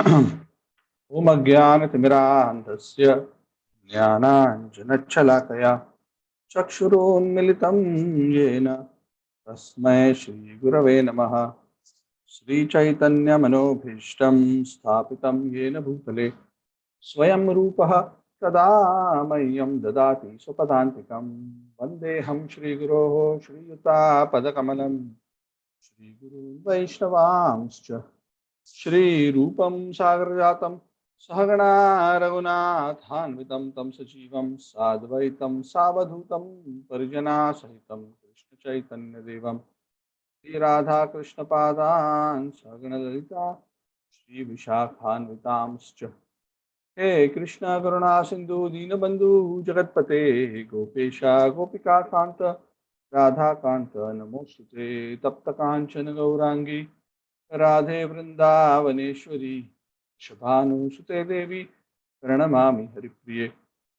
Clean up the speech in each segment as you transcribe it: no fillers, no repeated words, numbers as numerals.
ॐ अज्ञानतिमिरान्धस्य ज्ञानाञ्जनच्छलाकया चक्षुरोन्मिलितं येन तस्मै श्रीगुरवे नमः। श्रीचैतन्यमनोभीष्टं स्थापितं येन भूतले स्वयं रूपः तदा मह्यं ददाति स्वपदान्तिकं। वन्देऽहं श्रीगुरोः श्रीयुतापदकमलं श्रीगुरून् वैष्णवांश्च श्रीरूपं सागरजातं सहगणा रघुनाथान्वितं तं सजीवं साद्वैतं सावधूतं परिजनासहितं कृष्णचैतन्यदेवं श्रीराधाकृष्णपादान् सहगणललिता श्रीविशाखान्वितांश्च। हे कृष्ण करुणा सिंधु दीनबंधु जगतपते गोपेशा गोपिकाकांत राधाकांत नमोस्तुते। तप्त कांचन गौरांगी राधे वृंदावनेश्वरी शुभानुसुते देवी प्रणमामि हरिप्रिये।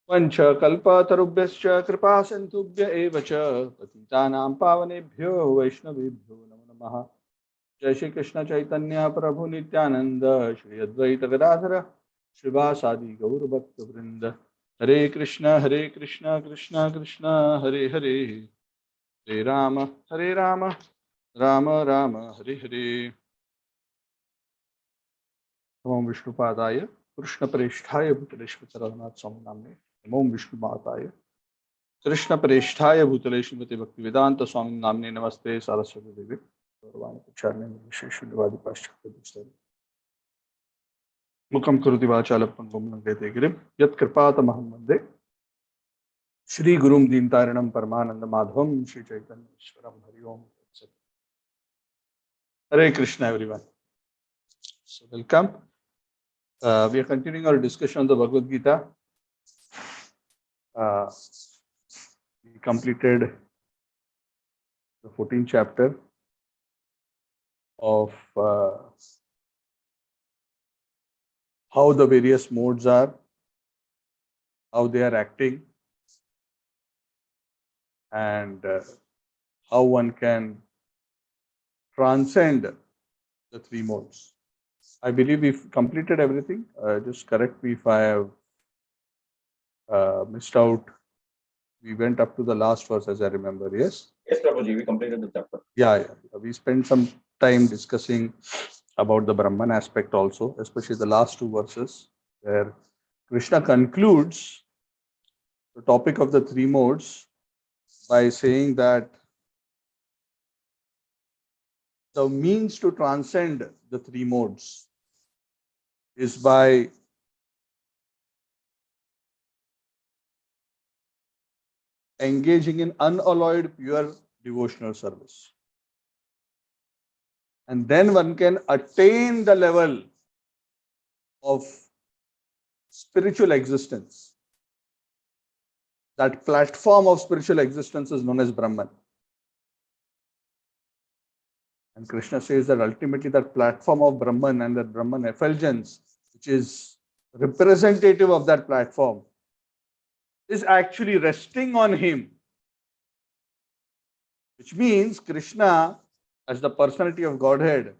पंचकल्पतरुभ्यश्च कृपा सिन्धुभ्य एव च पतितानां पावनेभ्यो वैष्णवेभ्यो नमो नमः। जय श्री कृष्ण चैतन्य प्रभु नित्यानंद श्री अद्वैत गदाधर श्रीवासादि गौर भक्त वृंद। हरे कृष्ण कृष्ण कृष्ण हरे हरे, हरे राम राम राम हरे हरे। नमो विष्णुपादाय कृष्णप्रेष्ठाय भूतले श्रीमद् स्वामी नाम्ने। नमो विष्णुपादाय कृष्णप्रेष्ठाय भूतले श्रीमति भक्तिवेदांत स्वामी नाम्ने। नमस्ते सरस्वती देवी गौरवाणी प्रचारणे विशेष शून्यवादी पाश्चात्य मुखम करोति वाचालं पंगुं लंघयते गिरिं यत्कृपातमहं वन्दे श्रीगुरुं दीनतारिणं परमानन्दमाधवं श्रीचैतन्येश्वरं। हरि ओम तत्सत्। Hare Krishna everyone. So welcome. We are continuing our discussion on the Bhagavad Gita. We completed the 14th chapter of how the various modes are, how they are acting, and how one can transcend the three modes. I believe we've completed everything. Just correct me if I have missed out. We went up to the last verse, as I remember. Yes. Yes, Prabhuji, we completed the chapter. Yeah. We spent some time discussing about the Brahman aspect also, especially the last two verses, where Krishna concludes the topic of the three modes by saying that the means to transcend the three modes is by engaging in unalloyed pure devotional service. And then one can attain the level of spiritual existence. That platform of spiritual existence is known as Brahman. And Krishna says that ultimately that platform of Brahman and that Brahman effulgence, which is representative of that platform, is actually resting on him. Which means Krishna, as the personality of Godhead,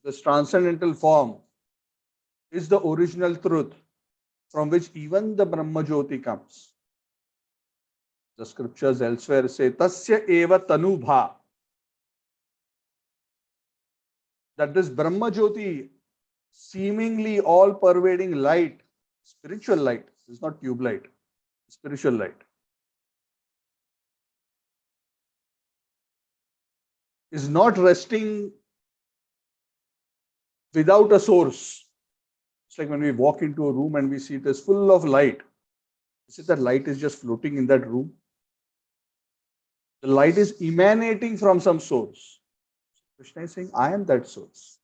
this transcendental form, is the original truth from which even the Brahma Jyoti comes. The scriptures elsewhere say, Tasya eva tanubha. That this Brahma Jyoti, seemingly all pervading light, spiritual light, is not tube light, spiritual light, is not resting without a source. It's like when we walk into a room and we see it is full of light. Is it that light is just floating in that room? The light is emanating from some source. Krishna is saying, I am that source.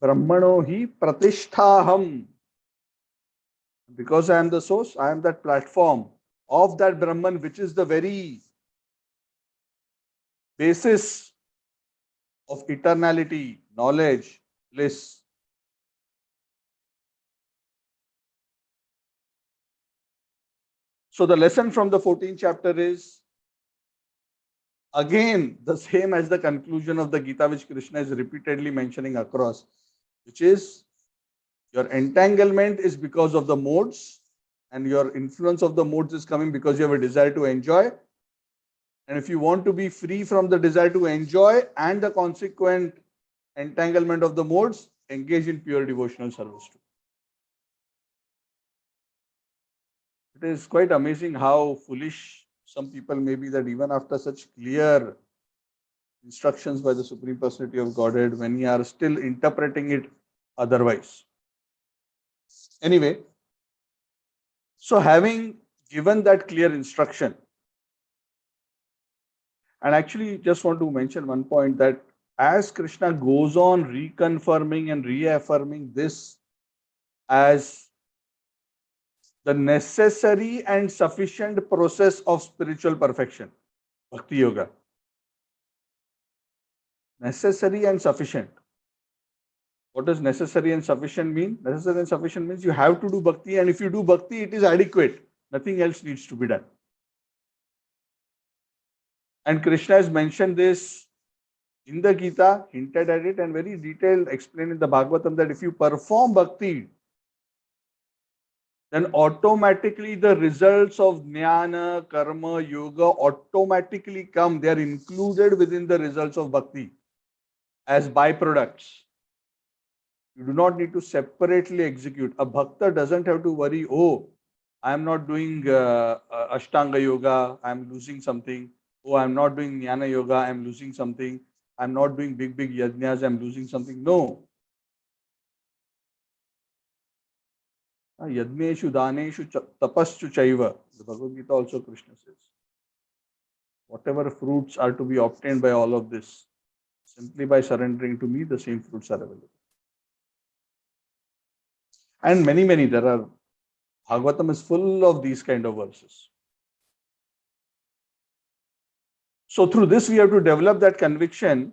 Brahmano hi pratisthaham. Because I am the source, I am that platform of that Brahman, which is the very basis of eternality, knowledge, bliss. So the lesson from the 14th chapter is again the same as the conclusion of the Gita, which Krishna is repeatedly mentioning across, which is Your entanglement is because of the modes, and your influence of the modes is coming because you have a desire to enjoy. And if you want to be free from the desire to enjoy and the consequent entanglement of the modes, engage in pure devotional service. It is quite amazing how foolish some people may be, that even after such clear instructions by the Supreme Personality of Godhead, many are still interpreting it otherwise. Anyway, so having given that clear instruction, and actually just want to mention one point, that as Krishna goes on reconfirming and reaffirming this as the necessary and sufficient process of spiritual perfection, Bhakti Yoga. Necessary and sufficient. What does necessary and sufficient mean? Necessary and sufficient means you have to do bhakti, and if you do bhakti, it is adequate. Nothing else needs to be done. And Krishna has mentioned this in the Gita, hinted at it, and very detailed explained in the Bhagavatam, that if you perform bhakti, then automatically the results of jnana, karma, yoga automatically come. They are included within the results of bhakti as byproducts. You do not need to separately execute. A bhakta doesn't have to worry, oh, I am not doing Ashtanga yoga, I am losing something. Oh, I am not doing jnana yoga, I am losing something. I am not doing big yajnas, I am losing something. No. Yadneshu daneshu tapaschu chaiva. The Bhagavad Gita also Krishna says. Whatever fruits are to be obtained by all of this, simply by surrendering to me, the same fruits are available. And many, there are. Bhagavatam is full of these kind of verses. So through this, we have to develop that conviction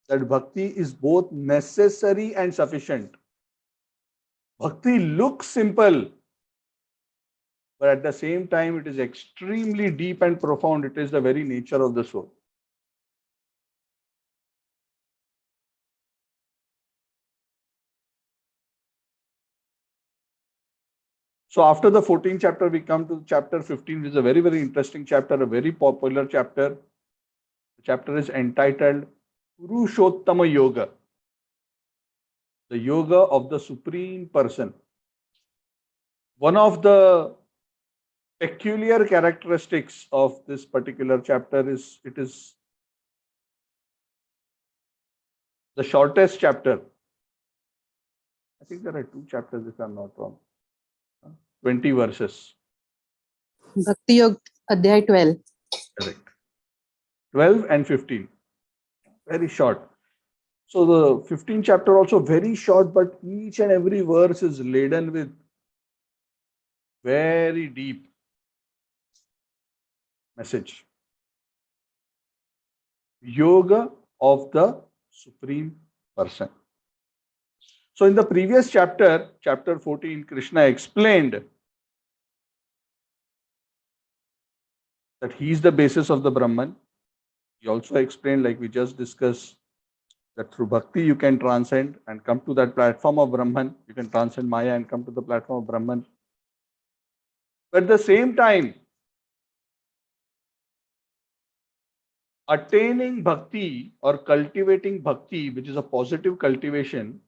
that bhakti is both necessary and sufficient. Bhakti looks simple, but at the same time, it is extremely deep and profound. It is the very nature of the soul. So after the 14th chapter, we come to chapter 15, which is a very, very interesting chapter, a very popular chapter. The chapter is entitled Purushottama Yoga, the yoga of the Supreme Person. One of the peculiar characteristics of this particular chapter is it is the shortest chapter. I think there are 2 chapters, if I'm not wrong. 20 verses. Bhakti Yoga Adhyay 12. Correct. 12 and 15. Very short. So the 15th chapter also very short, but each and every verse is laden with very deep message. Yoga of the Supreme Person. So in the previous chapter, chapter 14, Krishna explained that he is the basis of the Brahman. He also explained, like we just discussed, that through bhakti you can transcend and come to that platform of Brahman. You can transcend Maya and come to the platform of Brahman. But at the same time, attaining bhakti or cultivating bhakti, which is a positive cultivation,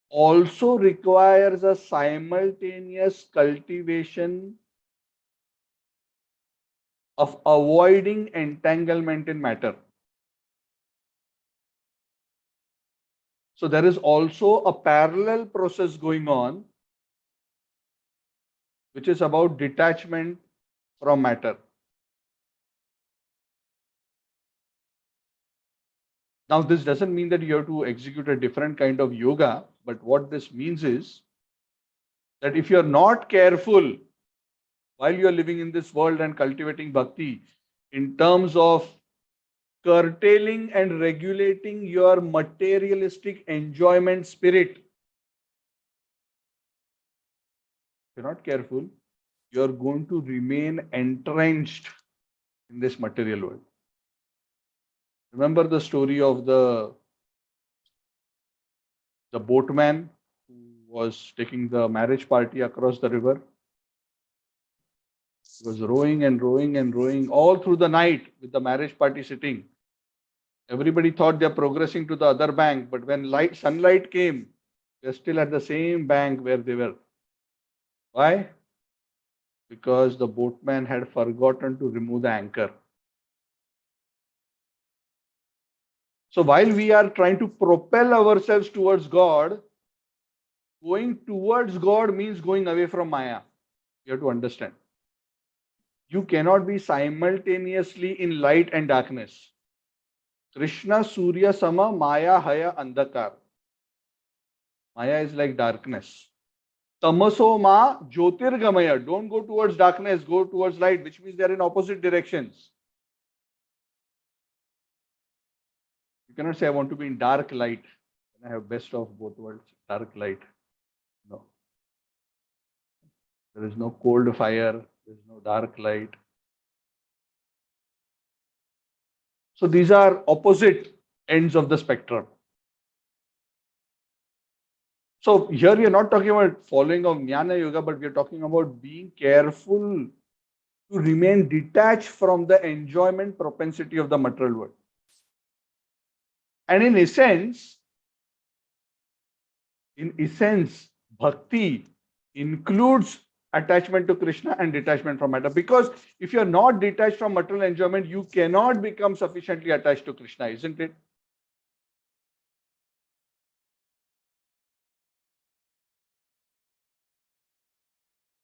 also requires a simultaneous cultivation of avoiding entanglement in matter. So there is also a parallel process going on, which is about detachment from matter. Now, this doesn't mean that you have to execute a different kind of yoga, but what this means is that if you are not careful while you are living in this world and cultivating bhakti, in terms of curtailing and regulating your materialistic enjoyment spirit, if you're not careful, you're going to remain entrenched in this material world. Remember the story of the boatman who was taking the marriage party across the river. He was rowing and rowing and rowing all through the night with the marriage party sitting. Everybody thought they're progressing to the other bank, but when sunlight came, they're still at the same bank where they were. Why? Because the boatman had forgotten to remove the anchor. So while we are trying to propel ourselves towards God, going towards God means going away from Maya. You have to understand. You cannot be simultaneously in light and darkness. Krishna Surya Sama Maya Haya Andhakar. Maya is like darkness. Tamaso Ma Jyotirgamaya. Don't go towards darkness, go towards light, which means they are in opposite directions. You cannot say I want to be in dark light. I have best of both worlds, dark light. No. There is no cold fire, there is no dark light. So these are opposite ends of the spectrum. So here we are not talking about following of Jnana Yoga, but we are talking about being careful to remain detached from the enjoyment propensity of the material world. And in essence, bhakti includes attachment to Krishna and detachment from matter. Because if you are not detached from material enjoyment, you cannot become sufficiently attached to Krishna, isn't it?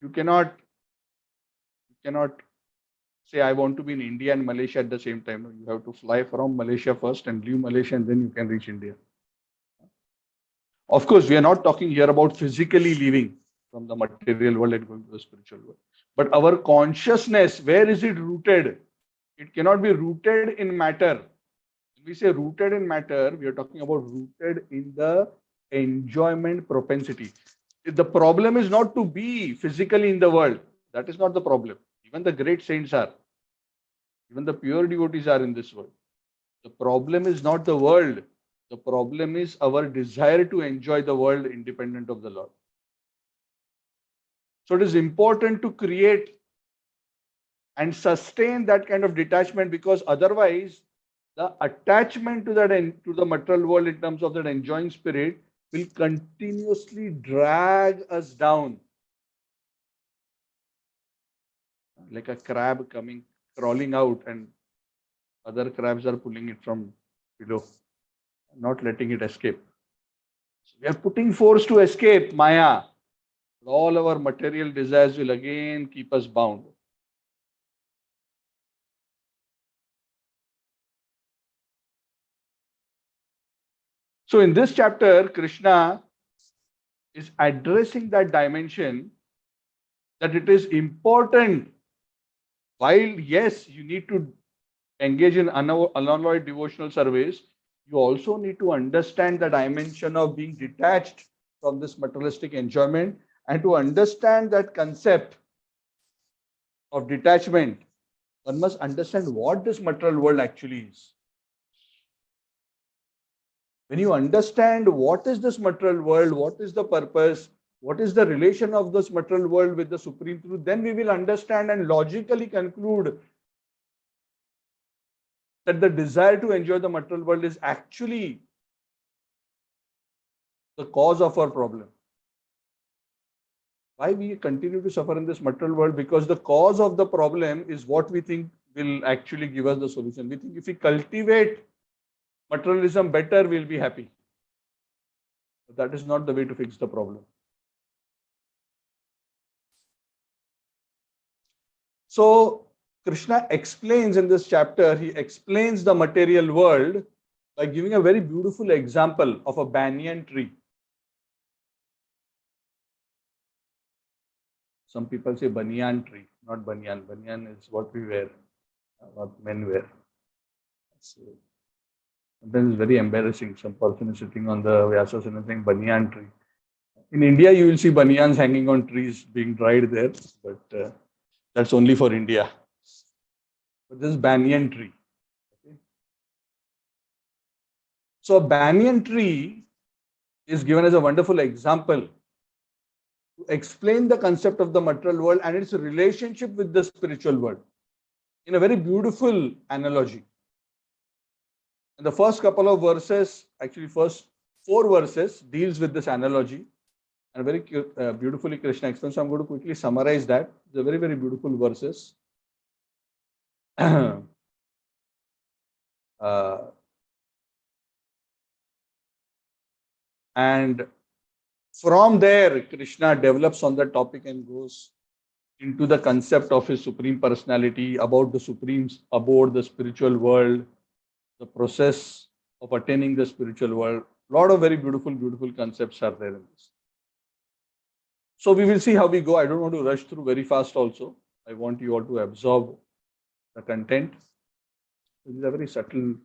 You cannot say I want to be in India and Malaysia at the same time. You have to fly from Malaysia first and leave Malaysia, and then you can reach India. Of course, we are not talking here about physically leaving from the material world and going to the spiritual world. But our consciousness, where is it rooted? It cannot be rooted in matter. When we say rooted in matter, we are talking about rooted in the enjoyment propensity. The problem is not to be physically in the world. That is not the problem. Even the great saints are. Even the pure devotees are in this world. The problem is not the world. The problem is our desire to enjoy the world independent of the Lord. So it is important to create and sustain that kind of detachment, because otherwise the attachment to the material world in terms of that enjoying spirit will continuously drag us down like a crab crawling out, and other crabs are pulling it from below, not letting it escape. So we are putting force to escape Maya. All our material desires will again keep us bound. So in this chapter, Krishna is addressing that dimension, that it is important. While yes, you need to engage in unalloyed devotional service, you also need to understand the dimension of being detached from this materialistic enjoyment, and to understand that concept of detachment, one must understand what this material world actually is. When you understand what is this material world, what is the purpose, what is the relation of this material world with the supreme truth, then we will understand and logically conclude that the desire to enjoy the material world is actually the cause of our problem. Why we continue to suffer in this material world? Because the cause of the problem is what we think will actually give us the solution. We think if we cultivate materialism better, we'll be happy. But that is not the way to fix the problem. So Krishna explains in this chapter, he explains the material world by giving a very beautiful example of a banyan tree. Some people say banyan tree, not banyan. Banyan is what we wear, what men wear. So sometimes it's very embarrassing. Some person is sitting on the Vyasasana saying banyan tree. In India, you will see banyans hanging on trees being dried there, but that's only for India. But this is banyan tree. Okay. So a banyan tree is given as a wonderful example to explain the concept of the material world and its relationship with the spiritual world in a very beautiful analogy. And the first couple of verses, actually first 4 verses, deals with this analogy and very beautifully Krishna explains. So I'm going to quickly summarize that. They're very, very beautiful verses. And from there, Krishna develops on the topic and goes into the concept of his Supreme Personality, about the Supremes, about the spiritual world, the process of attaining the spiritual world. A lot of very beautiful, beautiful concepts are there in this. So we will see how we go. I don't want to rush through very fast also. I want you all to absorb the content. These are very subtle,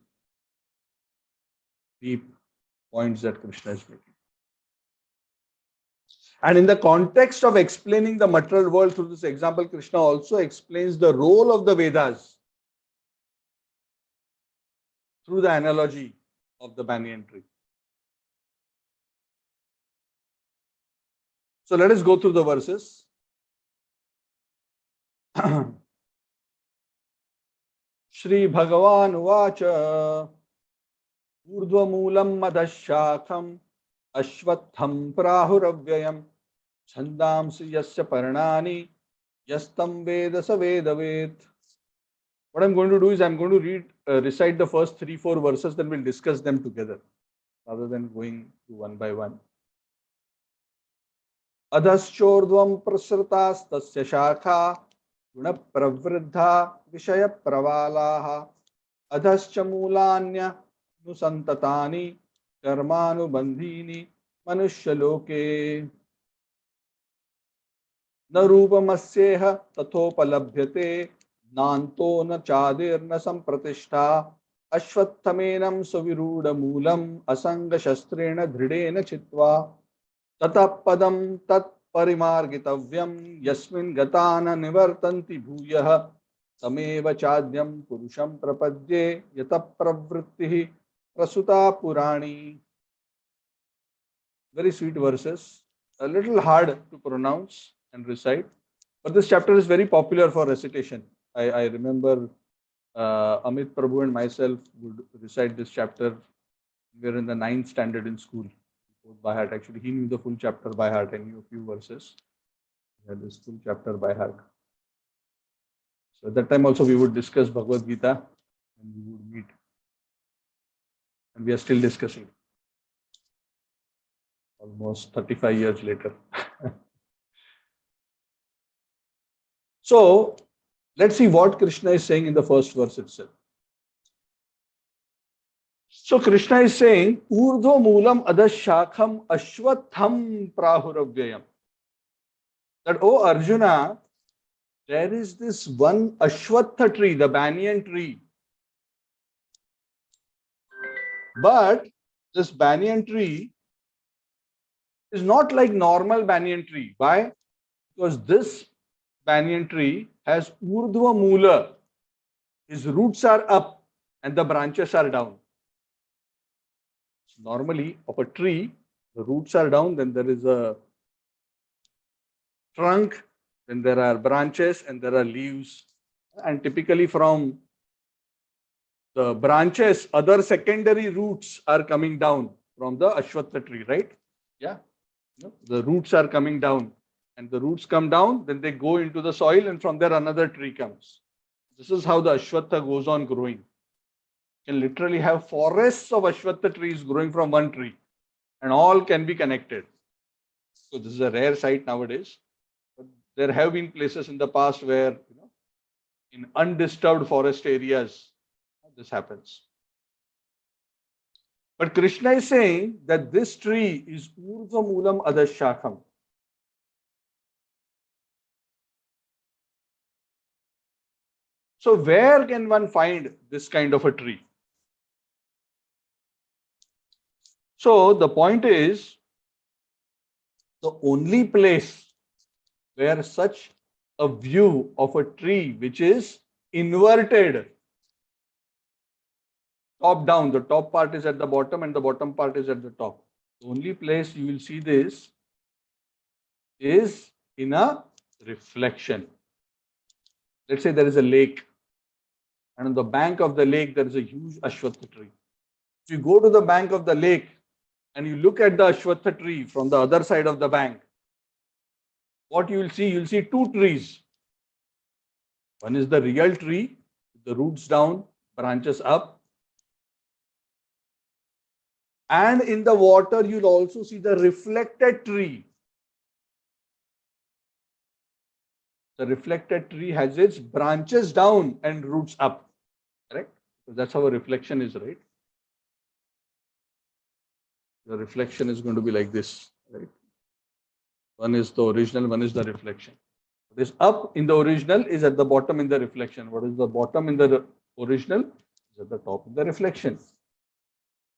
deep points that Krishna is making. And in the context of explaining the material world through this example, Krishna also explains the role of the Vedas through the analogy of the banyan tree. So let us go through the verses. Shri Bhagavan Uvacha Urdhvamulam Madhashakham Ashwatham Prahuravyayam Chandamsi Yasya Parnani Yastam Veda Savedavet. What I'm going to do is I'm going to recite the first 3-4 verses, then we'll discuss them together rather than going through one by one. Adhaschordvam prasratastasya shakha guna pravriddha vishaya pravalaha adhascha mulanya nusantatani karmanu bandhini manushaloke na rupamasyeha tathopalabhyate nanto na chadir na sampratishtha ashwattamenam saviruda moolam asanga shastrena dhridena chitva ततः पदम तत्परिमार्गितव्यम यस्मिन् गता न निवर्तन्ति भूयः तमेव चाद्यं पुरुषं प्रपद्ये यतः प्रवृत्तिः प्रसुता पुराणी. Very sweet verses, a little hard to pronounce and recite, but this chapter is very popular for recitation. I remember Amit Prabhu and myself would recite this chapter. We were in the 9th standard in school. By heart. Actually, he knew the full chapter by heart. I knew a few verses. He had this full chapter by heart. So at that time also we would discuss Bhagavad Gita and we would meet. And we are still discussing. Almost 35 years later. So let's see what Krishna is saying in the first verse itself. So Krishna is saying, Urdhva Moolam Adashakham Ashwatham Prahuravyayam. That, oh Arjuna, there is this one Ashwatha tree, the banyan tree. But this banyan tree is not like normal banyan tree. Why? Because this banyan tree has Urdhva Moola. His roots are up and the branches are down. Normally, of a tree, the roots are down, then there is a trunk, then there are branches and there are leaves. And typically from the branches, other secondary roots are coming down from the Ashwatha tree, right? Yeah. The roots are coming down and the roots come down, then they go into the soil and from there another tree comes. This is how the Ashwatha goes on growing. You can literally have forests of Ashwatha trees growing from one tree and all can be connected. So this is a rare sight nowadays. But there have been places in the past where, in undisturbed forest areas, this happens. But Krishna is saying that this tree is Urdhva Moolam Adashakham. So where can one find this kind of a tree? So the point is, the only place where such a view of a tree which is inverted, top down, the top part is at the bottom and the bottom part is at the top. The only place you will see this is in a reflection. Let's say there is a lake, and on the bank of the lake there is a huge ashwatha tree. If you go to the bank of the lake and you look at the ashwatha tree from the other side of the bank, what you will see? You will see two trees. One is the real tree, the roots down, branches up. And in the water, you'll also see the reflected tree. The reflected tree has its branches down and roots up. Correct? So that's how a reflection is, right? The reflection is going to be like this, right? One is the original, one is the reflection. What is up in the original is at the bottom in the reflection. What is the bottom in the original is at the top in the reflection.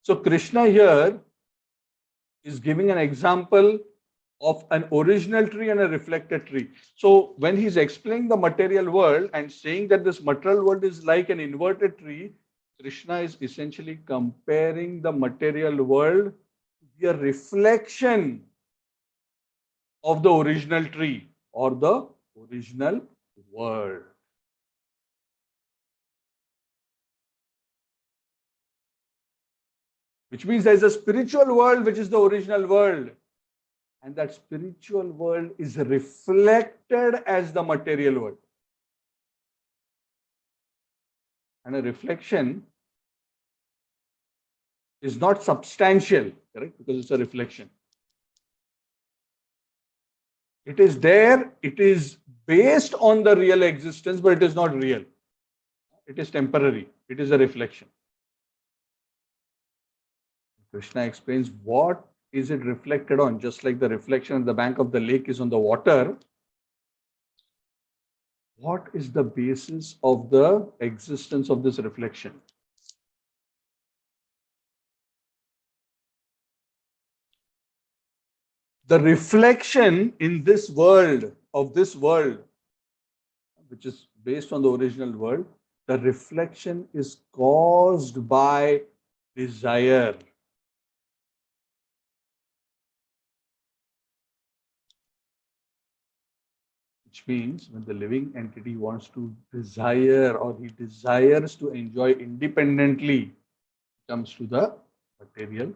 So Krishna here is giving an example of an original tree and a reflected tree. So when he's explaining the material world and saying that this material world is like an inverted tree, Krishna is essentially comparing the material world to be a reflection of the original tree or the original world. Which means there is a spiritual world which is the original world. And that spiritual world is reflected as the material world. And a reflection is not substantial, correct? Because it's a reflection. It is there, it is based on the real existence, but it is not real. It is temporary, it is a reflection. Krishna explains what is it reflected on, just like the reflection at the bank of the lake is on the water. What is the basis of the existence of this reflection? The reflection in this world, of this world, which is based on the original world, the reflection is caused by desire. Which means when the living entity wants to desire or he desires to enjoy independently, it comes to the material.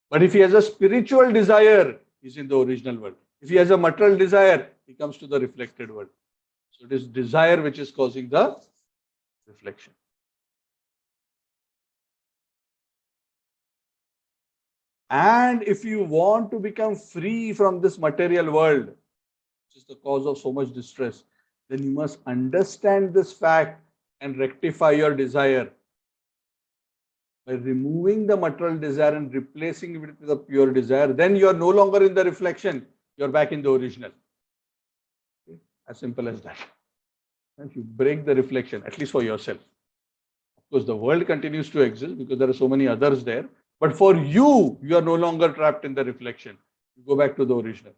But if he has a spiritual desire, he's in the original world. If he has a material desire, he comes to the reflected world. So it is desire which is causing the reflection. And if you want to become free from this material world, which is the cause of so much distress, then you must understand this fact and rectify your desire by removing the material desire and replacing it with the pure desire. Then you are no longer in the reflection, you're back in the original. Okay? As simple as that. If you break the reflection, at least for yourself. Of course, the world continues to exist because there are so many others there. But for you, you are no longer trapped in the reflection. You go back to the original.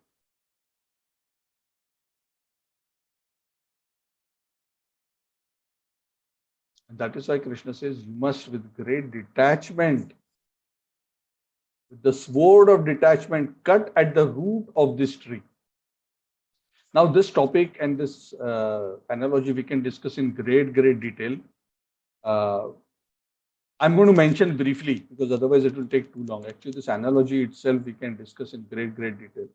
And that is why Krishna says, you must, with great detachment, with the sword of detachment, cut at the root of this tree. Now, this topic and this analogy we can discuss in great detail. I'm going to mention briefly because otherwise it will take too long. Actually, this analogy itself we can discuss in great detail.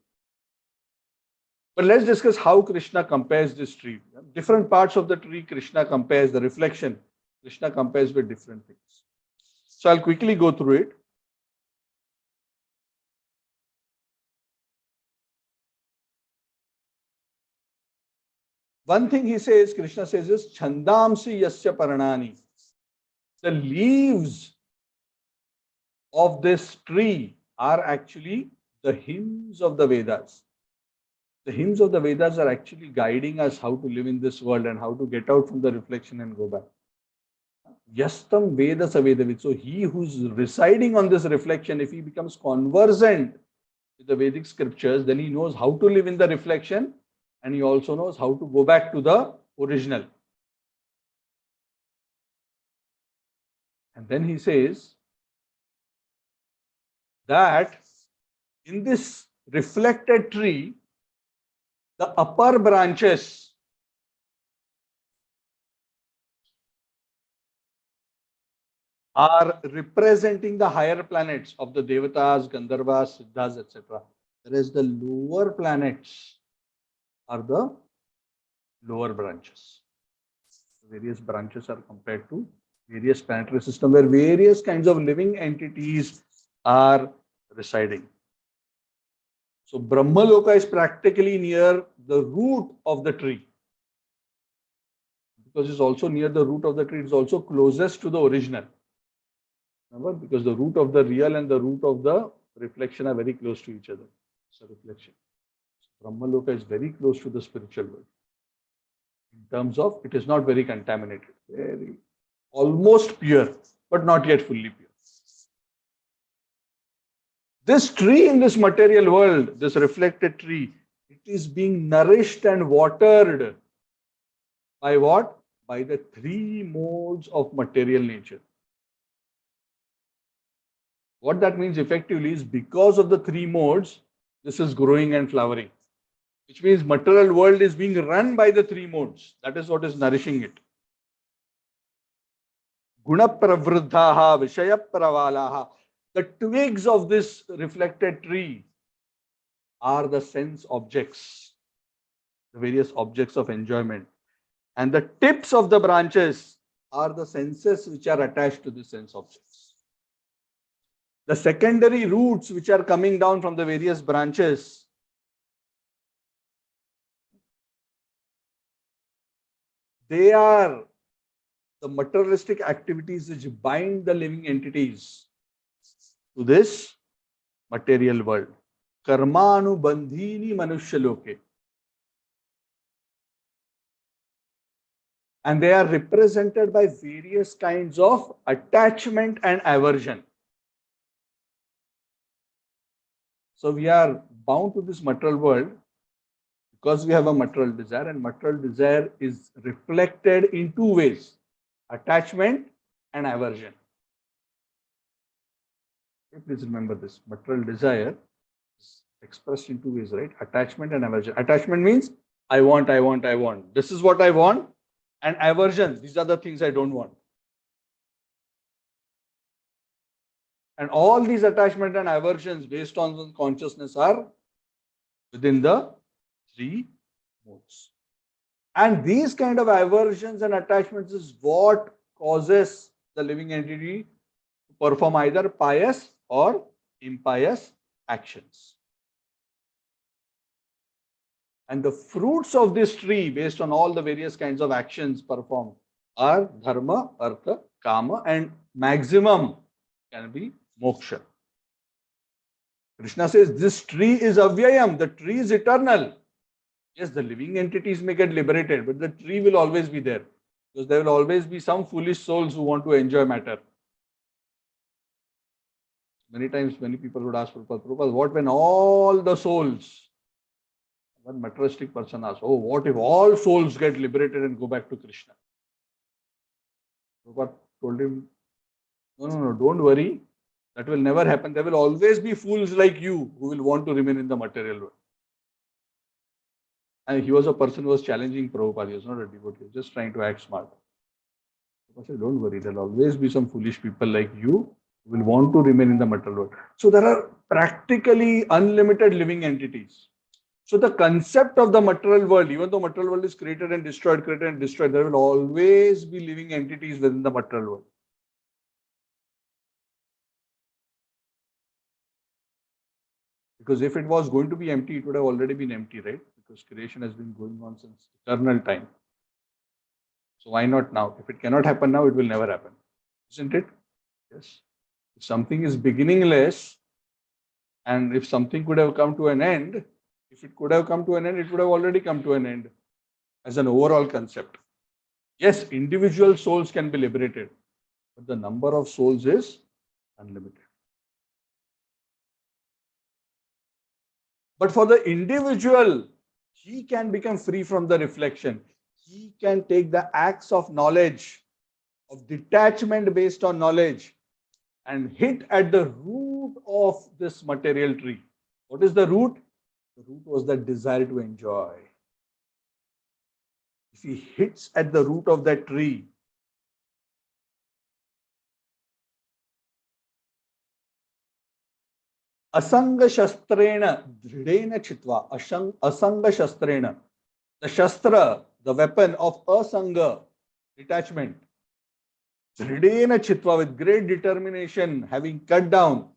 But let's discuss how Krishna compares this tree. Different parts of the tree, Krishna compares the reflection. Krishna compares with different things. So I'll quickly go through it. One thing he says, Krishna says is Chandamsi Yasya Paranani. The leaves of this tree are actually the hymns of the Vedas. The hymns of the Vedas are actually guiding us how to live in this world and how to get out from the reflection and go back. Yastam Veda Savedavid. So he who's residing on this reflection, if he becomes conversant with the Vedic scriptures, then he knows how to live in the reflection and he also knows how to go back to the original. And then he says that in this reflected tree, the upper branches are representing the higher planets of the Devatas, Gandharvas, Siddhas, etc. Whereas the lower planets are the lower branches. Various branches are compared to various planetary systems where various kinds of living entities are residing. So Brahmaloka is practically near the root of the tree. Because it's also near the root of the tree, it's also closest to the original. Remember, because the root of the real and the root of the reflection are very close to each other. It's a reflection. So Brahmaloka is very close to the spiritual world. In terms of, it is not very contaminated, very almost pure, but not yet fully pure. This tree in this material world, this reflected tree, it is being nourished and watered by what? By the three modes of material nature. What that means effectively is because of the three modes, this is growing and flowering. Which means material world is being run by the three modes. That is what is nourishing it. Guna pravruddhaha, vishaya pravalaha. The twigs of this reflected tree are the sense objects, the various objects of enjoyment. And the tips of the branches are the senses which are attached to the sense objects. The secondary roots which are coming down from the various branches, they are the materialistic activities which bind the living entities to this material world. Karmanu bandhini manushya. And they are represented by various kinds of attachment and aversion. So we are bound to this material world because we have a material desire, and material desire is reflected in two ways: attachment and aversion. Please remember this. Material desire is expressed in two ways, right? Attachment and aversion. Attachment means I want, I want, I want. This is what I want. And aversion, these are the things I don't want. And all these attachment and aversions based on consciousness are within the three modes. And these kind of aversions and attachments is what causes the living entity to perform either pious or impious actions. And the fruits of this tree, based on all the various kinds of actions performed, are dharma, artha, kama, and maximum can be moksha. Krishna says this tree is avyayam, the tree is eternal. Yes, the living entities may get liberated, but the tree will always be there. Because there will always be some foolish souls who want to enjoy matter. Many times, many people would ask Prabhupada, what when all the souls, one materialistic person asks, oh, what if all souls get liberated and go back to Krishna? Prabhupada told him, no, don't worry. That will never happen. There will always be fools like you who will want to remain in the material world. And he was a person who was challenging Prabhupada. He was not a devotee. He was just trying to act smart. Prabhupada said, don't worry. There will always be some foolish people like you who will want to remain in the material world. So there are practically unlimited living entities. So the concept of the material world, even though material world is created and destroyed, there will always be living entities within the material world. Because if it was going to be empty, it would have already been empty, right? Because creation has been going on since eternal time. So why not now? If it cannot happen now, it will never happen. Isn't it? Yes. If something is beginningless, and if something could have come to an end, if it could have come to an end, it would have already come to an end as an overall concept. Yes, individual souls can be liberated, but the number of souls is unlimited. But for the individual, he can become free from the reflection. He can take the acts of knowledge, of detachment based on knowledge, and hit at the root of this material tree. What is the root? The root was the desire to enjoy. If he hits at the root of that tree, asanga shastrena dridena chitva, asanga shastrena, the shastra, the weapon of asanga, detachment, dridena chitva, with great determination, having cut down.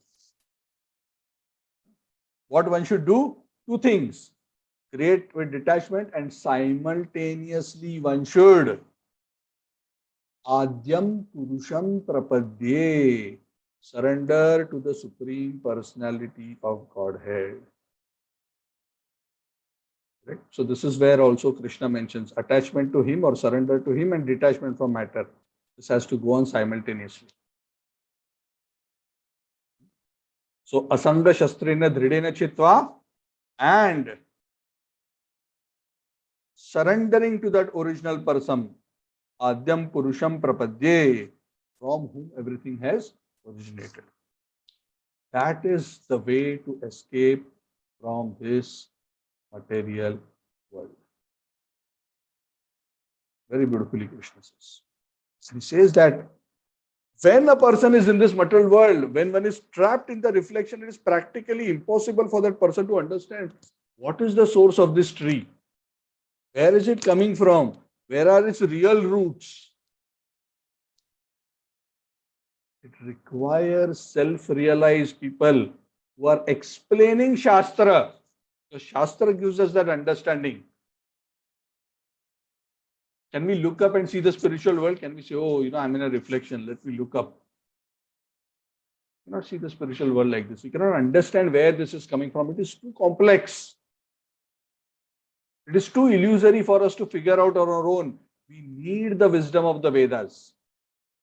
What one should do? Two things. Create with detachment, and simultaneously one should Adyam Purusham Prapadye, surrender to the Supreme Personality of Godhead. Right? So this is where also Krishna mentions attachment to him or surrender to him and detachment from matter. This has to go on simultaneously. So Asanga Shastrena Dridena Chitva, and surrendering to that original person, Adyam Purusham Prapadye, from whom everything has originated. That is the way to escape from this material world. Very beautifully Krishna says. He says that when a person is in this material world, when one is trapped in the reflection, it is practically impossible for that person to understand what is the source of this tree. Where is it coming from? Where are its real roots? It requires self-realized people who are explaining Shastra. So Shastra gives us that understanding. Can we look up and see the spiritual world? Can we say, oh, I'm in a reflection, let me look up? We cannot see the spiritual world like this. We cannot understand where this is coming from. It is too complex. It is too illusory for us to figure out on our own. We need the wisdom of the Vedas.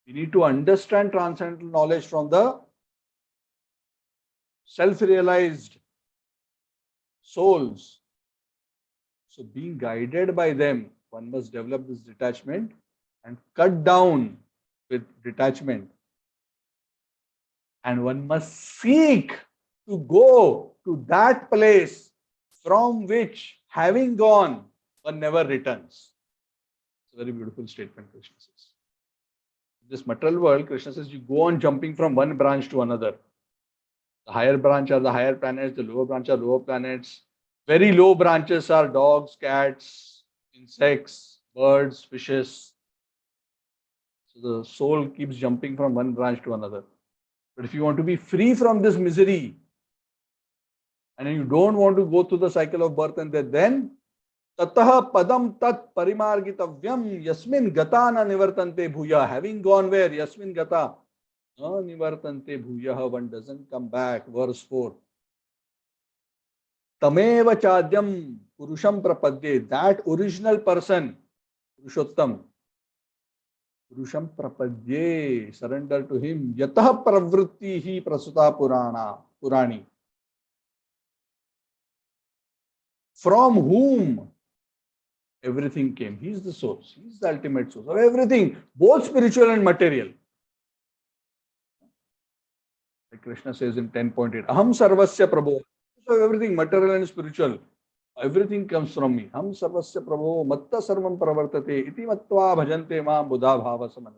We need to understand transcendental knowledge from the self-realized souls. So being guided by them, one must develop this detachment and cut down with detachment. And one must seek to go to that place from which, having gone, one never returns. It's a very beautiful statement, Krishna says. In this material world, Krishna says, you go on jumping from one branch to another. The higher branch are the higher planets, the lower branch are lower planets. Very low branches are dogs, cats, insects, birds, fishes. So the soul keeps jumping from one branch to another. But if you want to be free from this misery, and you don't want to go through the cycle of birth and death, then Tataha padam tat parimargitavyam yasmin gata na nivartante bhuya. Having gone where? Yasmin gata na nivartante bhuya. One doesn't come back. Verse 4. Tameva chadyam purusham prapadye. That original person, Purushottam, Purusham prapadye. Surrender to him. Yatah pravrittihi prasuta purani. From whom everything came. He is the source. He is the ultimate source of everything, both spiritual and material. Like Krishna says in 10.8, Aham sarvasya prabho. So everything material and spiritual, everything comes from me. Aham sarvasya prabho matta sarvam pravartate iti mattva bhajante ma buddha bhava samana.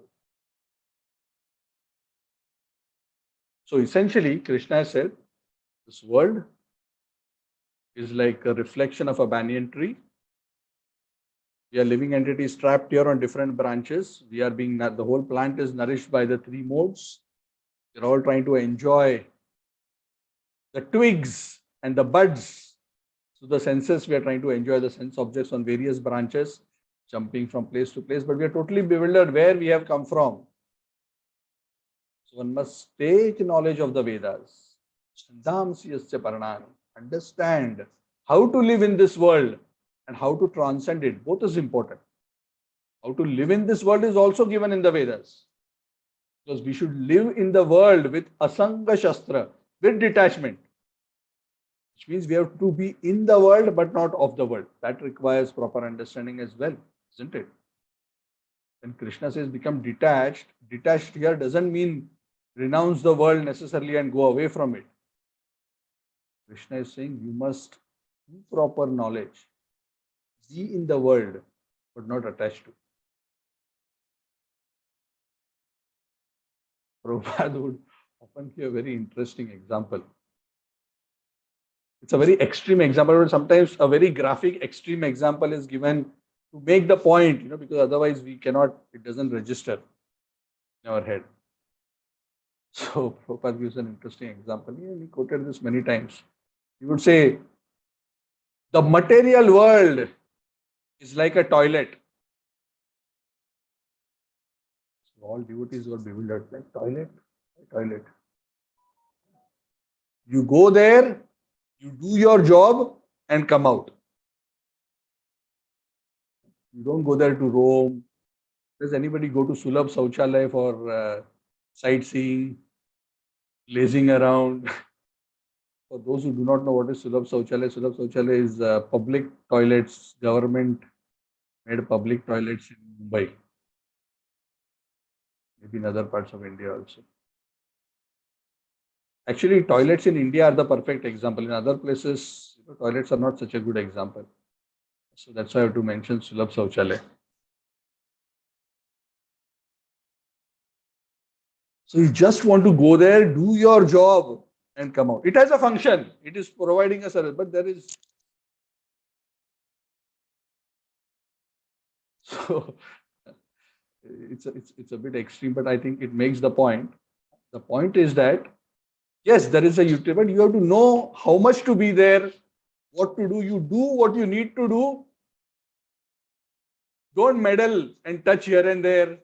So essentially, Krishna said, this world is like a reflection of a banyan tree. We are living entities trapped here on different branches. We are being, the whole plant is nourished by the three modes. We're all trying to enjoy the twigs and the buds. So the senses, we are trying to enjoy the sense objects on various branches, jumping from place to place, but we are totally bewildered where we have come from. So one must take knowledge of the Vedas. Understand how to live in this world and how to transcend it. Both is important. How to live in this world is also given in the Vedas. Because we should live in the world with asanga shastra, with detachment. Which means we have to be in the world but not of the world. That requires proper understanding as well, isn't it? When Krishna says become detached, detached here doesn't mean renounce the world necessarily and go away from it. Krishna is saying you must do proper knowledge, be in the world, but not attached to. Prabhupada would often give a very interesting example. It's a very extreme example, but sometimes a very graphic, extreme example is given to make the point, because otherwise we cannot, it doesn't register in our head. So Prabhupada gives an interesting example. He quoted this many times. He would say, the material world is like a toilet. So all devotees got bewildered, like toilet, toilet. You go there, you do your job and come out. You don't go there to roam. Does anybody go to Sulabh Sauchalaya for sightseeing, lazing around? For those who do not know what is Sulabh Sauchalaya is public toilets, government made public toilets in Mumbai, maybe in other parts of India also. Actually, toilets in India are the perfect example. In other places, toilets are not such a good example. So that's why I have to mention Sulabh Sauchalaya. So you just want to go there, do your job, and come out. It has a function. It is providing a service, but there is. So it's a bit extreme, but I think it makes the point. The point is that yes, there is a utility, but you have to know how much to be there, what to do. You do what you need to do. Don't meddle and touch here and there,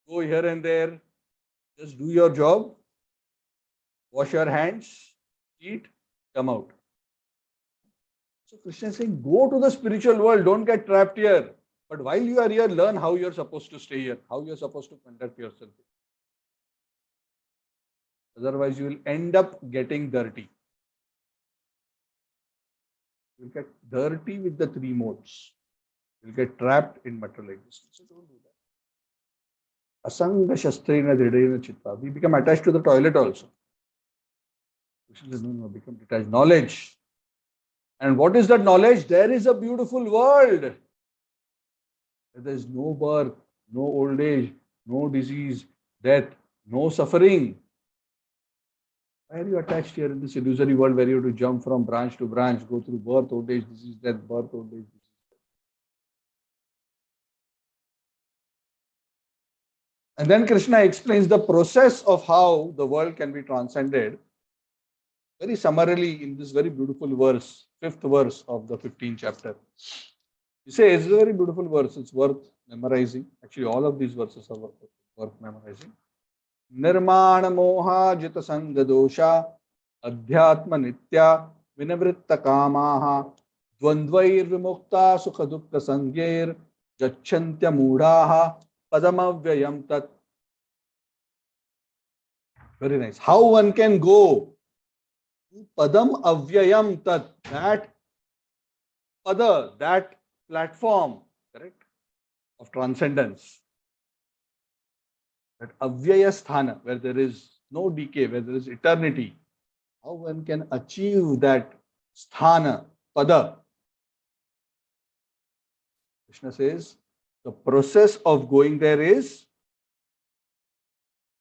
go here and there. Just do your job, wash your hands, eat, come out. So Krishna is saying, go to the spiritual world, don't get trapped here. But while you are here, learn how you are supposed to stay here, how you are supposed to conduct yourself. Otherwise, you will end up getting dirty. You will get dirty with the three modes. You will get trapped in material existence. So don't do that. Asanga shastrena dridena chitta. We become attached to the toilet also. Krishna says, no, become detached. Knowledge. And what is that knowledge? There is a beautiful world. There is no birth, no old age, no disease, death, no suffering. Why are you attached here in this illusory world where you have to jump from branch to branch, go through birth, old age, disease, death, birth, old age, disease? And then Krishna explains the process of how the world can be transcended very summarily in this very beautiful verse, 5th verse of the 15th chapter. You say it's a very beautiful verse, it's worth memorizing. Actually, all of these verses are worth memorizing. Nirmana moha jita sanga dosha adhyatma nitya vinavritta kamaha dvandvair vimukta sukha dukkha sangyer jachantya mudhaha padamavyayam tat. Very nice. How one can go to padam avyayam tat, that pada, that platform, correct, of transcendence. That avyaya sthana, where there is no decay, where there is eternity. How one can achieve that sthana, pada? Krishna says, the process of going there is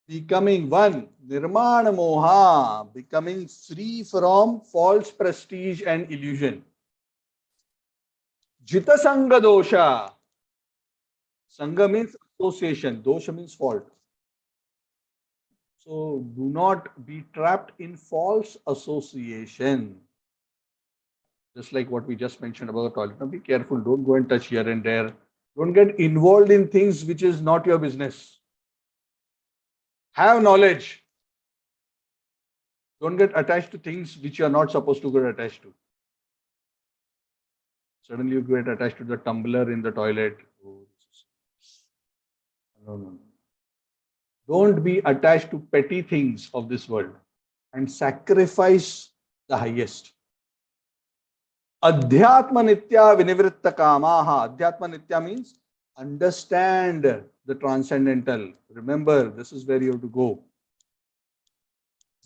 becoming one, nirmana moha, becoming free from false prestige and illusion. Jita sanga dosha. Sangha means association, dosha means fault. So do not be trapped in false association. Just like what we just mentioned about the toilet. Now be careful, don't go and touch here and there. Don't get involved in things which is not your business. Have knowledge. Don't get attached to things which you are not supposed to get attached to. Suddenly you get attached to the tumbler in the toilet. Oh, no. Don't be attached to petty things of this world and sacrifice the highest. Adhyatma nitya vinivritta kamaha. Adhyatma nitya means understand the transcendental. Remember, this is where you have to go.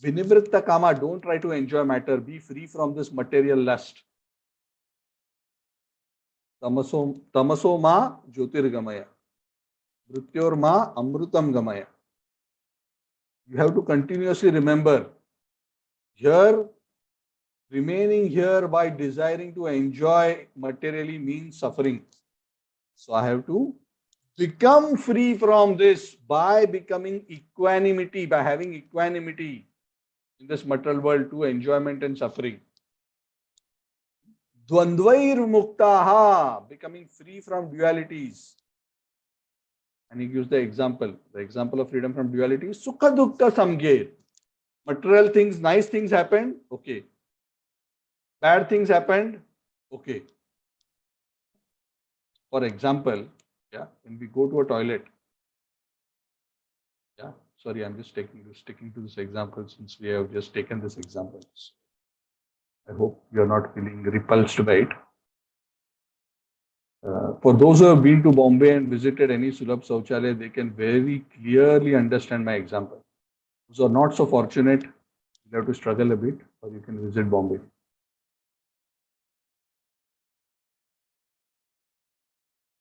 Vinivritta kama, don't try to enjoy matter. Be free from this material lust. Tamaso ma jyotirgamaya. Mrityor ma amrutam gamaya. You have to continuously remember, here, remaining here by desiring to enjoy materially means suffering. So I have to become free from this by becoming equanimity, by having equanimity in this material world to enjoyment and suffering. Dvandvair muktaha, becoming free from dualities. And he gives the example of freedom from duality is sukha dukkha samgir. Material things, nice things happened, okay. Bad things happened, okay. For example, yeah, when we go to a toilet, yeah, sorry, I'm just sticking to this example since we have just taken this example. I hope you're not feeling repulsed by it. For those who have been to Bombay and visited any Sulabh Sauchalaya, they can very clearly understand my example. Those who are not so fortunate, you have to struggle a bit, or you can visit Bombay.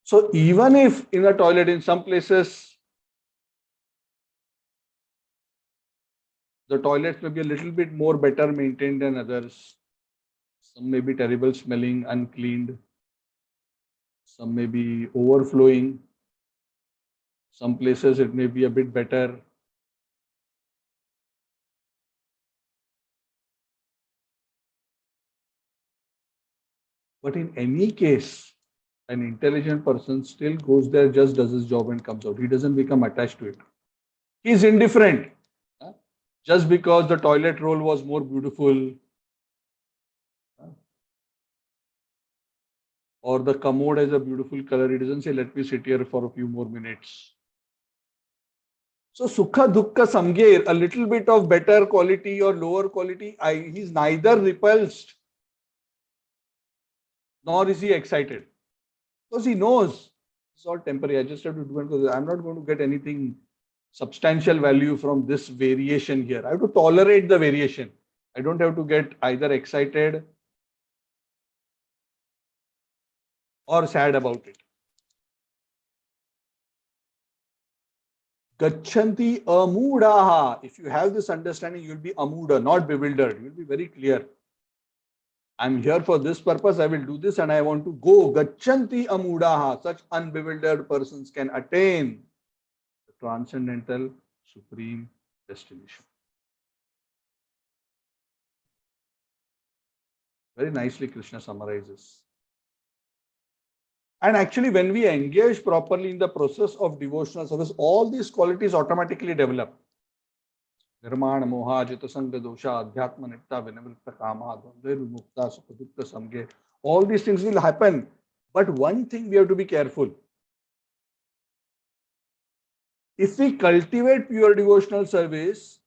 So even if in a toilet, in some places, the toilets may be a little bit more better maintained than others. Some may be terrible smelling, uncleaned. Some may be overflowing. Some places it may be a bit better. But in any case, an intelligent person still goes there, just does his job and comes out. He doesn't become attached to it. He is indifferent. Just because the toilet roll was more beautiful, or the commode has a beautiful color, he doesn't say, let me sit here for a few more minutes. So sukha dukkha samgir, a little bit of better quality or lower quality, he's neither repulsed nor is he excited. Because he knows it's all temporary. I just have to do it because I'm not going to get anything substantial value from this variation here. I have to tolerate the variation. I don't have to get either excited or sad about it. Gachanti amudaha. If you have this understanding, you'll be amuda, not bewildered. You'll be very clear. I'm here for this purpose. I will do this and I want to go. Gachanti amudaha. Such unbewildered persons can attain the transcendental supreme destination. Very nicely Krishna summarizes. And actually, when we engage properly in the process of devotional service, all these qualities automatically develop. Nirmana, moha, jita sangha dosha, adhyatma, nitta, vinavritta, kama, dvandva, mukta, sukha dukkha, samge. All these things will happen. But one thing we have to be careful. If we cultivate pure devotional service,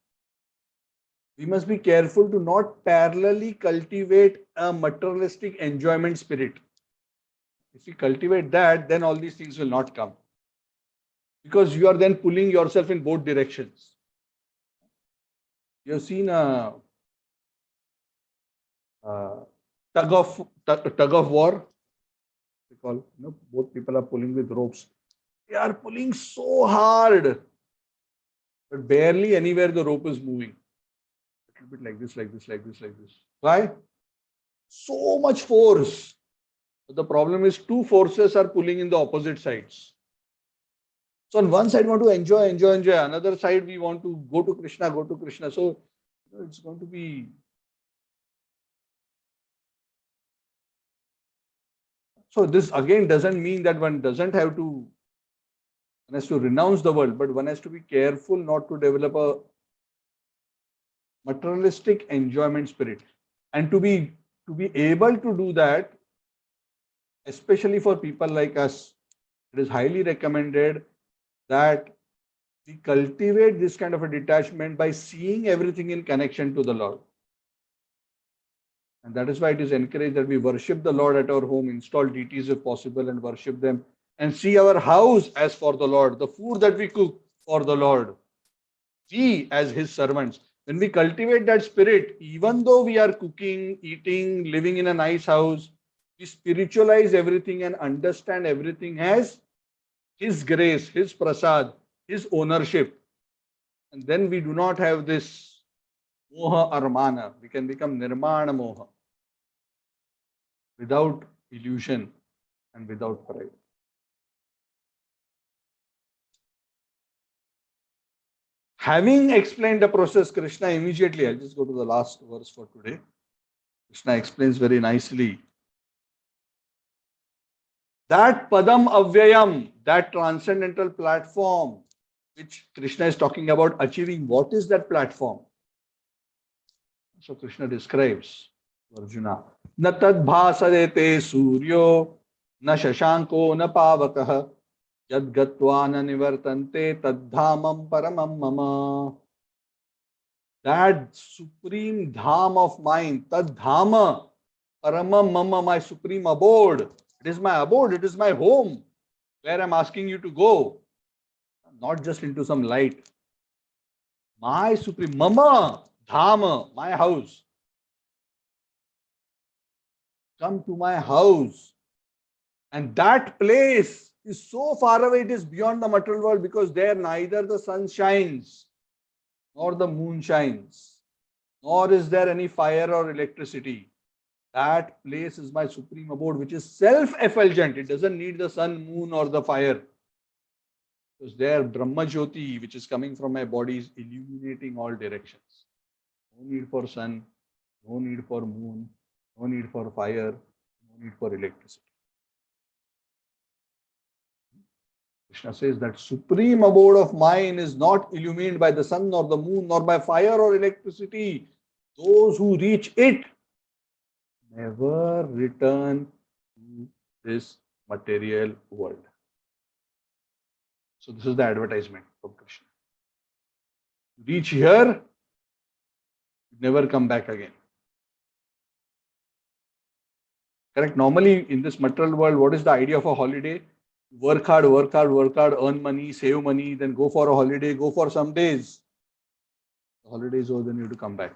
we must be careful to not parallelly cultivate a materialistic enjoyment spirit. If we cultivate that, then all these things will not come. Because you are then pulling yourself in both directions. You have seen a tug of war. They call, both people are pulling with ropes. They are pulling so hard, but barely anywhere the rope is moving. A little bit like this, like this, like this, like this. Why? So much force. But the problem is two forces are pulling in the opposite sides. So on one side we want to enjoy. Another side we want to go to Krishna. So it's going to be. So this again doesn't mean that one doesn't have to, one has to renounce the world, but one has to be careful not to develop a materialistic enjoyment spirit. And to be able to do that, especially for people like us, it is highly recommended that we cultivate this kind of a detachment by seeing everything in connection to the Lord. And that is why it is encouraged that we worship the Lord at our home, install deities if possible and worship them, and see our house as for the Lord, the food that we cook for the Lord. We as his servants, When we cultivate that spirit, even though we are cooking, eating, living in a nice house, we spiritualize everything and understand everything as His grace, His prasad, His ownership. And then we do not have this moha armana. We can become nirmana moha without illusion and without pride. Having explained the process, Krishna immediately, I'll just go to the last verse for today. Krishna explains very nicely that Padam Avyayam, that transcendental platform, which Krishna is talking about achieving. What is that platform? So Krishna describes to Arjuna, Na tad bhasadete suryo, na shashanko na pavakah, yad gatva na nivartante tad dhamam paramam mama. That supreme dham of mine, tad dhama, paramam mama, my supreme abode. It is my abode, it is my home, where I'm asking you to go. Not just into some light. My supreme, mama, dhama, my house. Come to my house. And that place is so far away, it is beyond the material world, because there neither the sun shines, nor the moon shines, nor is there any fire or electricity. That place is my supreme abode, which is self-effulgent. It doesn't need the sun, moon, or the fire. Because there, Brahma Jyoti, which is coming from my body, is illuminating all directions. No need for sun, no need for moon, no need for fire, no need for electricity. Krishna says that supreme abode of mine is not illumined by the sun, nor the moon, nor by fire or electricity. Those who reach it never return to this material world. So this is the advertisement from Krishna. Reach here, never come back again. Correct? Normally in this material world, what is the idea of a holiday? Work hard, work hard, work hard, earn money, save money, then go for a holiday, go for some days. The holiday is over, then you have to come back.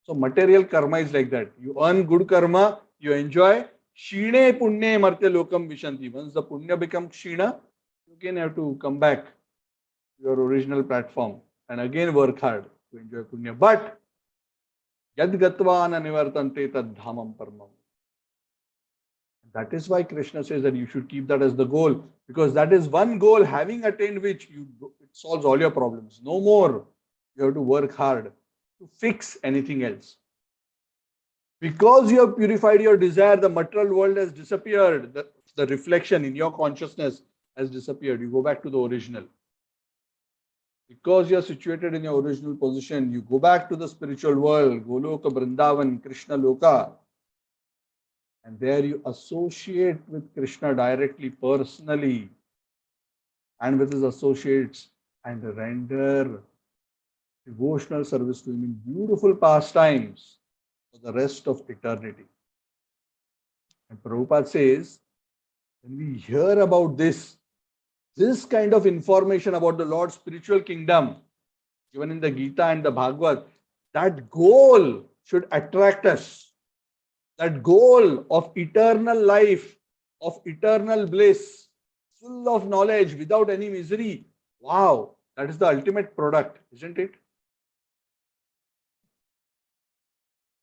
So material karma is like that. You earn good karma, you enjoy. Shine punne martya lokam vishanti. Once the punya becomes shina, you again have to come back to your original platform and again work hard to enjoy punya. But yad gatvana nivartante tad dhamam paramam. That is why Krishna says that you should keep that as the goal, because that is one goal, having attained which it solves all your problems. No more you have to work hard to fix anything else. Because you have purified your desire, the material world has disappeared. The reflection in your consciousness has disappeared. You go back to the original. Because you are situated in your original position, you go back to the spiritual world, Goloka, Vrindavan, Krishna Loka. And there you associate with Krishna directly, personally, and with his associates, and render devotional service to him in beautiful pastimes for the rest of eternity. And Prabhupada says, when we hear about this kind of information about the Lord's spiritual kingdom, given in the Gita and the Bhagavad, that goal should attract us. That goal of eternal life, of eternal bliss, full of knowledge, without any misery. Wow, that is the ultimate product, isn't it?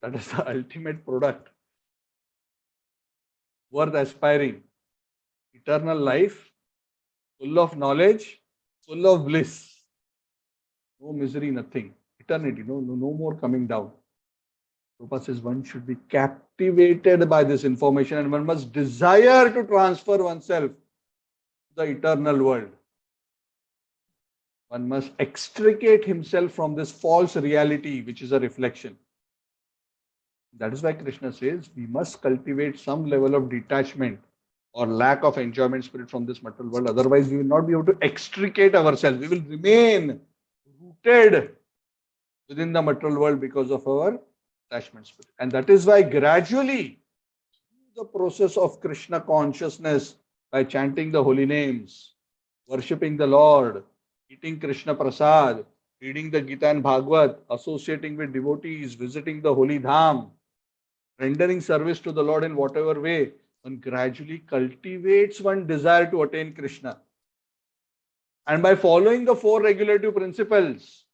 That is the ultimate product worth aspiring. Eternal life, full of knowledge, full of bliss. No misery, nothing. Eternity, no more coming down. Prabhupada says one should be captivated by this information and one must desire to transfer oneself to the eternal world. One must extricate himself from this false reality, which is a reflection. That is why Krishna says we must cultivate some level of detachment or lack of enjoyment spirit from this material world. Otherwise, we will not be able to extricate ourselves. We will remain rooted within the material world because of our attachment spirit. And that is why gradually, the process of Krishna consciousness, by chanting the holy names, worshipping the Lord, eating Krishna prasad, reading the Gita and Bhagavad, associating with devotees, visiting the holy dham, rendering service to the Lord in whatever way, one gradually cultivates one desire to attain Krishna. And by following the four regulative principles,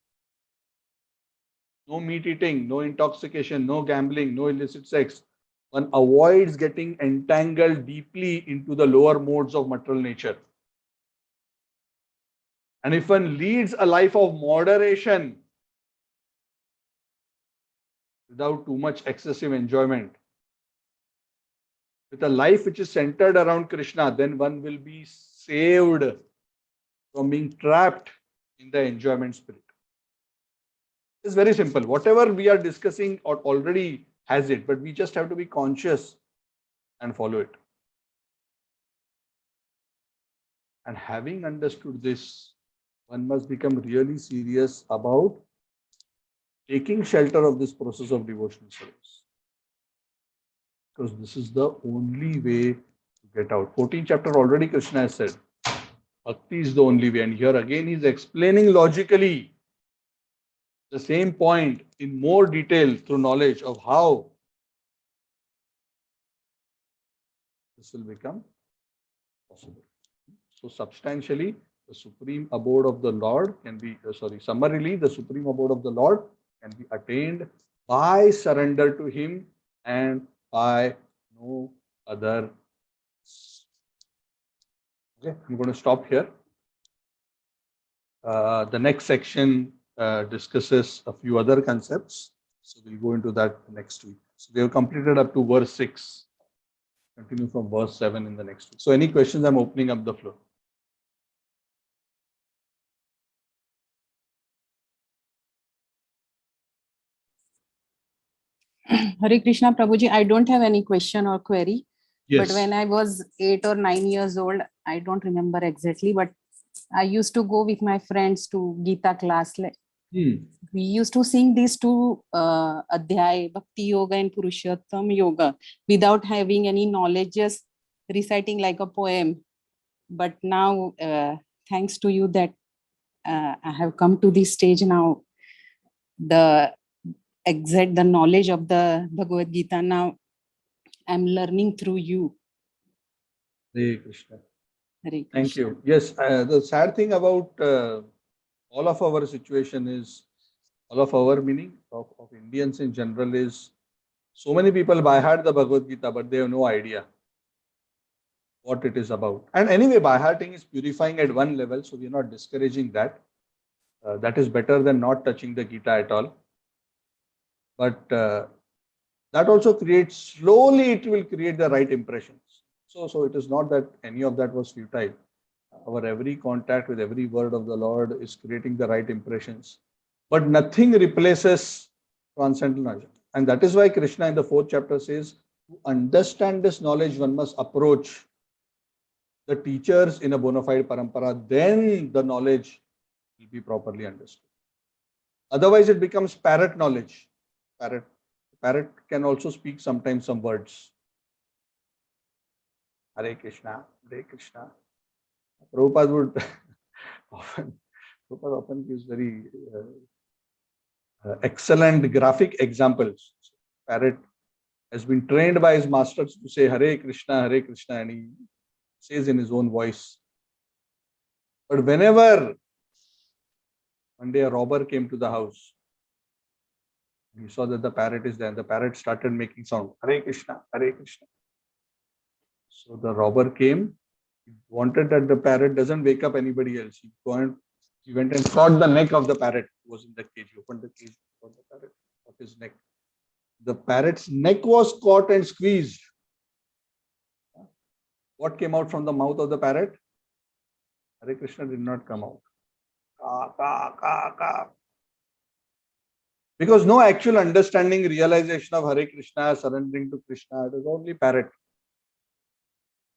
no meat eating, no intoxication, no gambling, no illicit sex, one avoids getting entangled deeply into the lower modes of material nature. And if one leads a life of moderation without too much excessive enjoyment, with a life which is centered around Krishna, then one will be saved from being trapped in the enjoyment spirit. It's very simple. Whatever we are discussing or already has it, but we just have to be conscious and follow it. And having understood this, one must become really serious about taking shelter of this process of devotional service. Because this is the only way to get out. 14th chapter already Krishna has said, Bhakti is the only way. And here again he is explaining logically the same point in more detail through knowledge of how this will become possible. So substantially, the supreme abode of the Lord can be, summarily, the supreme abode of the Lord can be attained by surrender to Him and by no other. Okay, I'm going to stop here. The next section discusses a few other concepts. So we'll go into that next week. So we have completed up to verse 6. Continue from verse 7 in the next week. So any questions, I'm opening up the floor. Hare Krishna, Prabhuji, I don't have any question or query. Yes. But when I was 8 or 9 years old, I don't remember exactly, but I used to go with my friends to Gita class. We used to sing these two Adhyay, Bhakti Yoga and Purushottam Yoga, without having any knowledge, just reciting like a poem. But now, thanks to you that I have come to this stage now, the knowledge of the Bhagavad Gita now I'm learning through you. Hare Krishna. Hare Krishna. Thank you. Yes, the sad thing about all of our situation is, all of our meaning of Indians in general is, so many people by heart the Bhagavad Gita, but they have no idea what it is about. And anyway, by hearting is purifying at one level, so we are not discouraging that. That is better than not touching the Gita at all. But that also creates, slowly it will create the right impressions. So it is not that any of that was futile. Our every contact with every word of the Lord is creating the right impressions. But nothing replaces transcendental knowledge. And that is why Krishna in the 4th chapter says, to understand this knowledge, one must approach the teachers in a bona fide parampara, then the knowledge will be properly understood. Otherwise, it becomes parrot knowledge. Parrot can also speak sometimes some words. Hare Krishna, Hare Krishna. Prabhupada would often gives very excellent graphic examples. Parrot has been trained by his masters to say Hare Krishna, and he says in his own voice. But whenever one day a robber came to the house, he saw that the parrot is there, and the parrot started making sound, Hare Krishna, Hare Krishna. So the robber came, he wanted that the parrot doesn't wake up anybody else. He went and shot the neck of the parrot who was in the cage. He opened the cage, shot the parrot, cut his neck. The parrot's neck was caught and squeezed. What came out from the mouth of the parrot? Hare Krishna did not come out. Ka, ka, ka, ka. Because no actual understanding, realization of Hare Krishna, surrendering to Krishna, it was only parrot.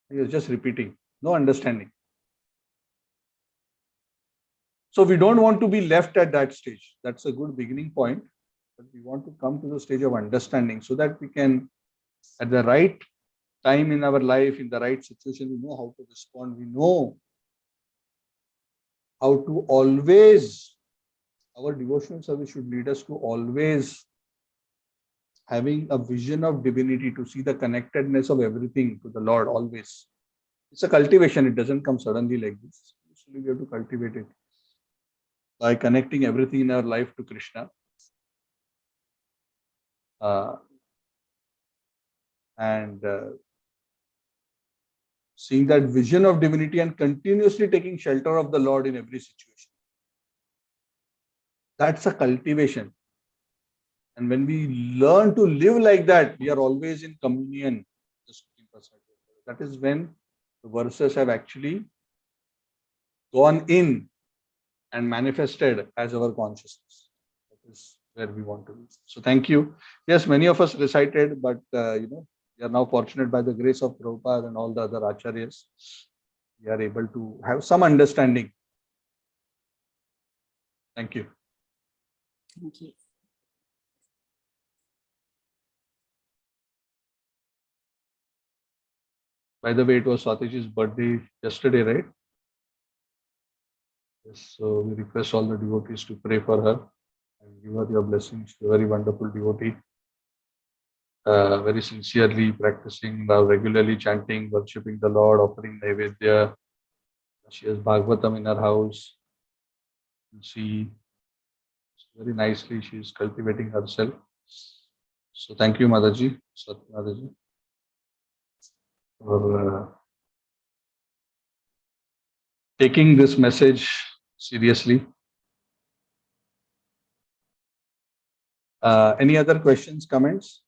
He was just repeating, no understanding. So we don't want to be left at that stage. That's a good beginning point. But we want to come to the stage of understanding so that we can, at the right time in our life, in the right situation, we know how to respond. We know how to always our devotional service should lead us to always having a vision of divinity, to see the connectedness of everything to the Lord always. It's a cultivation. It doesn't come suddenly like this. Usually we have to cultivate it by connecting everything in our life to Krishna. And seeing that vision of divinity and continuously taking shelter of the Lord in every situation. That's a cultivation. And when we learn to live like that, we are always in communion. That is when the verses have actually gone in and manifested as our consciousness. That is where we want to be. So thank you. Yes, many of us recited, but we are now fortunate by the grace of Prabhupada and all the other acharyas. We are able to have some understanding. Thank you. Thank you. By the way, it was Swatiji's birthday yesterday, right? Yes, so we request all the devotees to pray for her and give her your blessings. She's a very wonderful devotee. Very sincerely practicing, regularly chanting, worshipping the Lord, offering Naivedya. She has Bhagavatam in her house. You see, very nicely she is cultivating herself. So thank you, Mataji, Satya Mataji, for taking this message seriously. Any other questions, comments?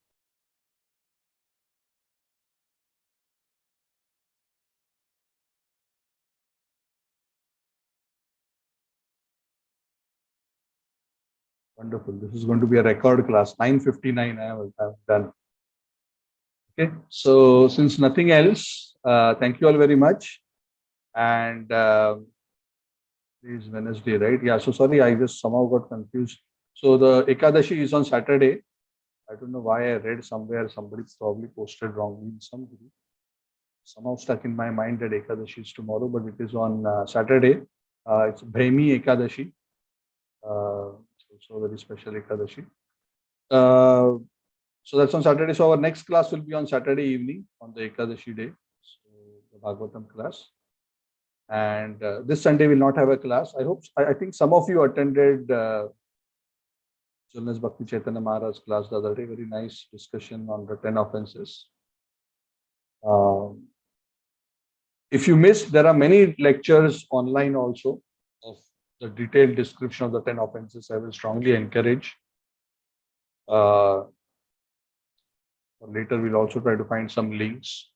Wonderful. This is going to be a record class. 9:59 I have done. Okay. So since nothing else, thank you all very much. And it is Wednesday, right? Yeah. So sorry, I just somehow got confused. So the Ekadashi is on Saturday. I don't know why I read somewhere, somebody probably posted wrongly in some group. Somehow stuck in my mind that Ekadashi is tomorrow, but it is on Saturday. It's Bhaimi Ekadashi. It's also a very special Ekadashi. So that's on Saturday. So our next class will be on Saturday evening on the Ekadashi day. So the Bhagavatam class. And this Sunday will not have a class. I think some of you attended Jalnas Bhakti Chaitanya Maharaj class the other day. Very nice discussion on the 10 offenses. If you missed, there are many lectures online also of the detailed description of the 10 offenses. I will strongly encourage. Later, we'll also try to find some links.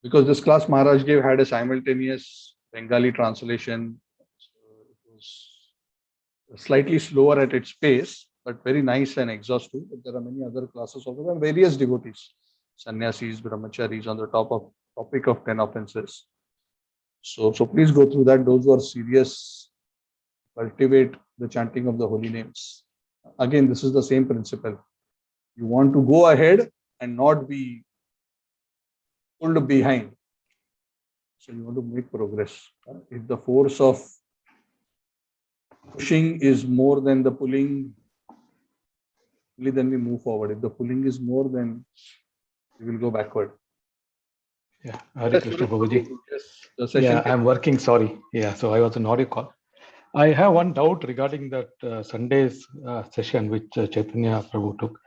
Because this class Maharaj gave had a simultaneous Bengali translation. So it was slightly slower at its pace, but very nice and exhaustive. But there are many other classes also and various devotees, sannyasis, brahmacharis on the topic of 10 offenses. So please go through that. Those who are serious, cultivate the chanting of the holy names. Again, this is the same principle. You want to go ahead and not be pulled behind. So you want to make progress. If the force of pushing is more than the pulling, only then we move forward. If the pulling is more, then we will go backward. Yeah, Hare Krishna Prabhuji. Yes, yeah, I'm working, sorry. Yeah, so I was on audio call. I have one doubt regarding that Sunday's session which Chaitanya Prabhu took.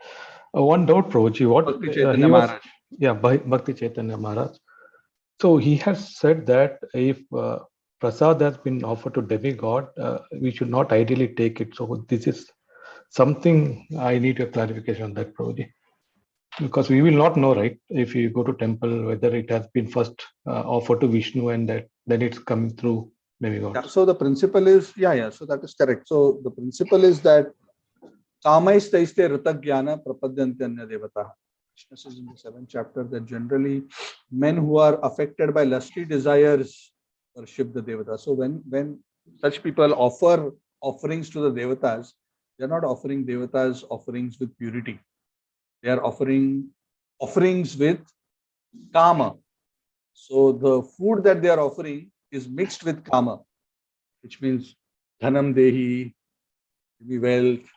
One doubt, Prabhuji, what Bhakti he Chaitanya was, Maharaj. yeah, Bhakti Chaitanya Maharaj. So he has said that if prasad has been offered to demigod, we should not ideally take it. So this is something I need a clarification on that, Prabhuji. Because we will not know, right, if you go to temple, whether it has been first offered to Vishnu and that then it's coming through demigod. Yeah, so the principle is, so that is correct. So the principle is that Kamaistaiste Ritagyana Prapadyantanya Devata. Krishna says in the 7th chapter that generally men who are affected by lusty desires worship the Devata. So when such people offer offerings to the Devatas, they are not offering Devatas offerings with purity. They are offering offerings with kama. So the food that they are offering is mixed with kama, which means dhanam dehi, give me wealth,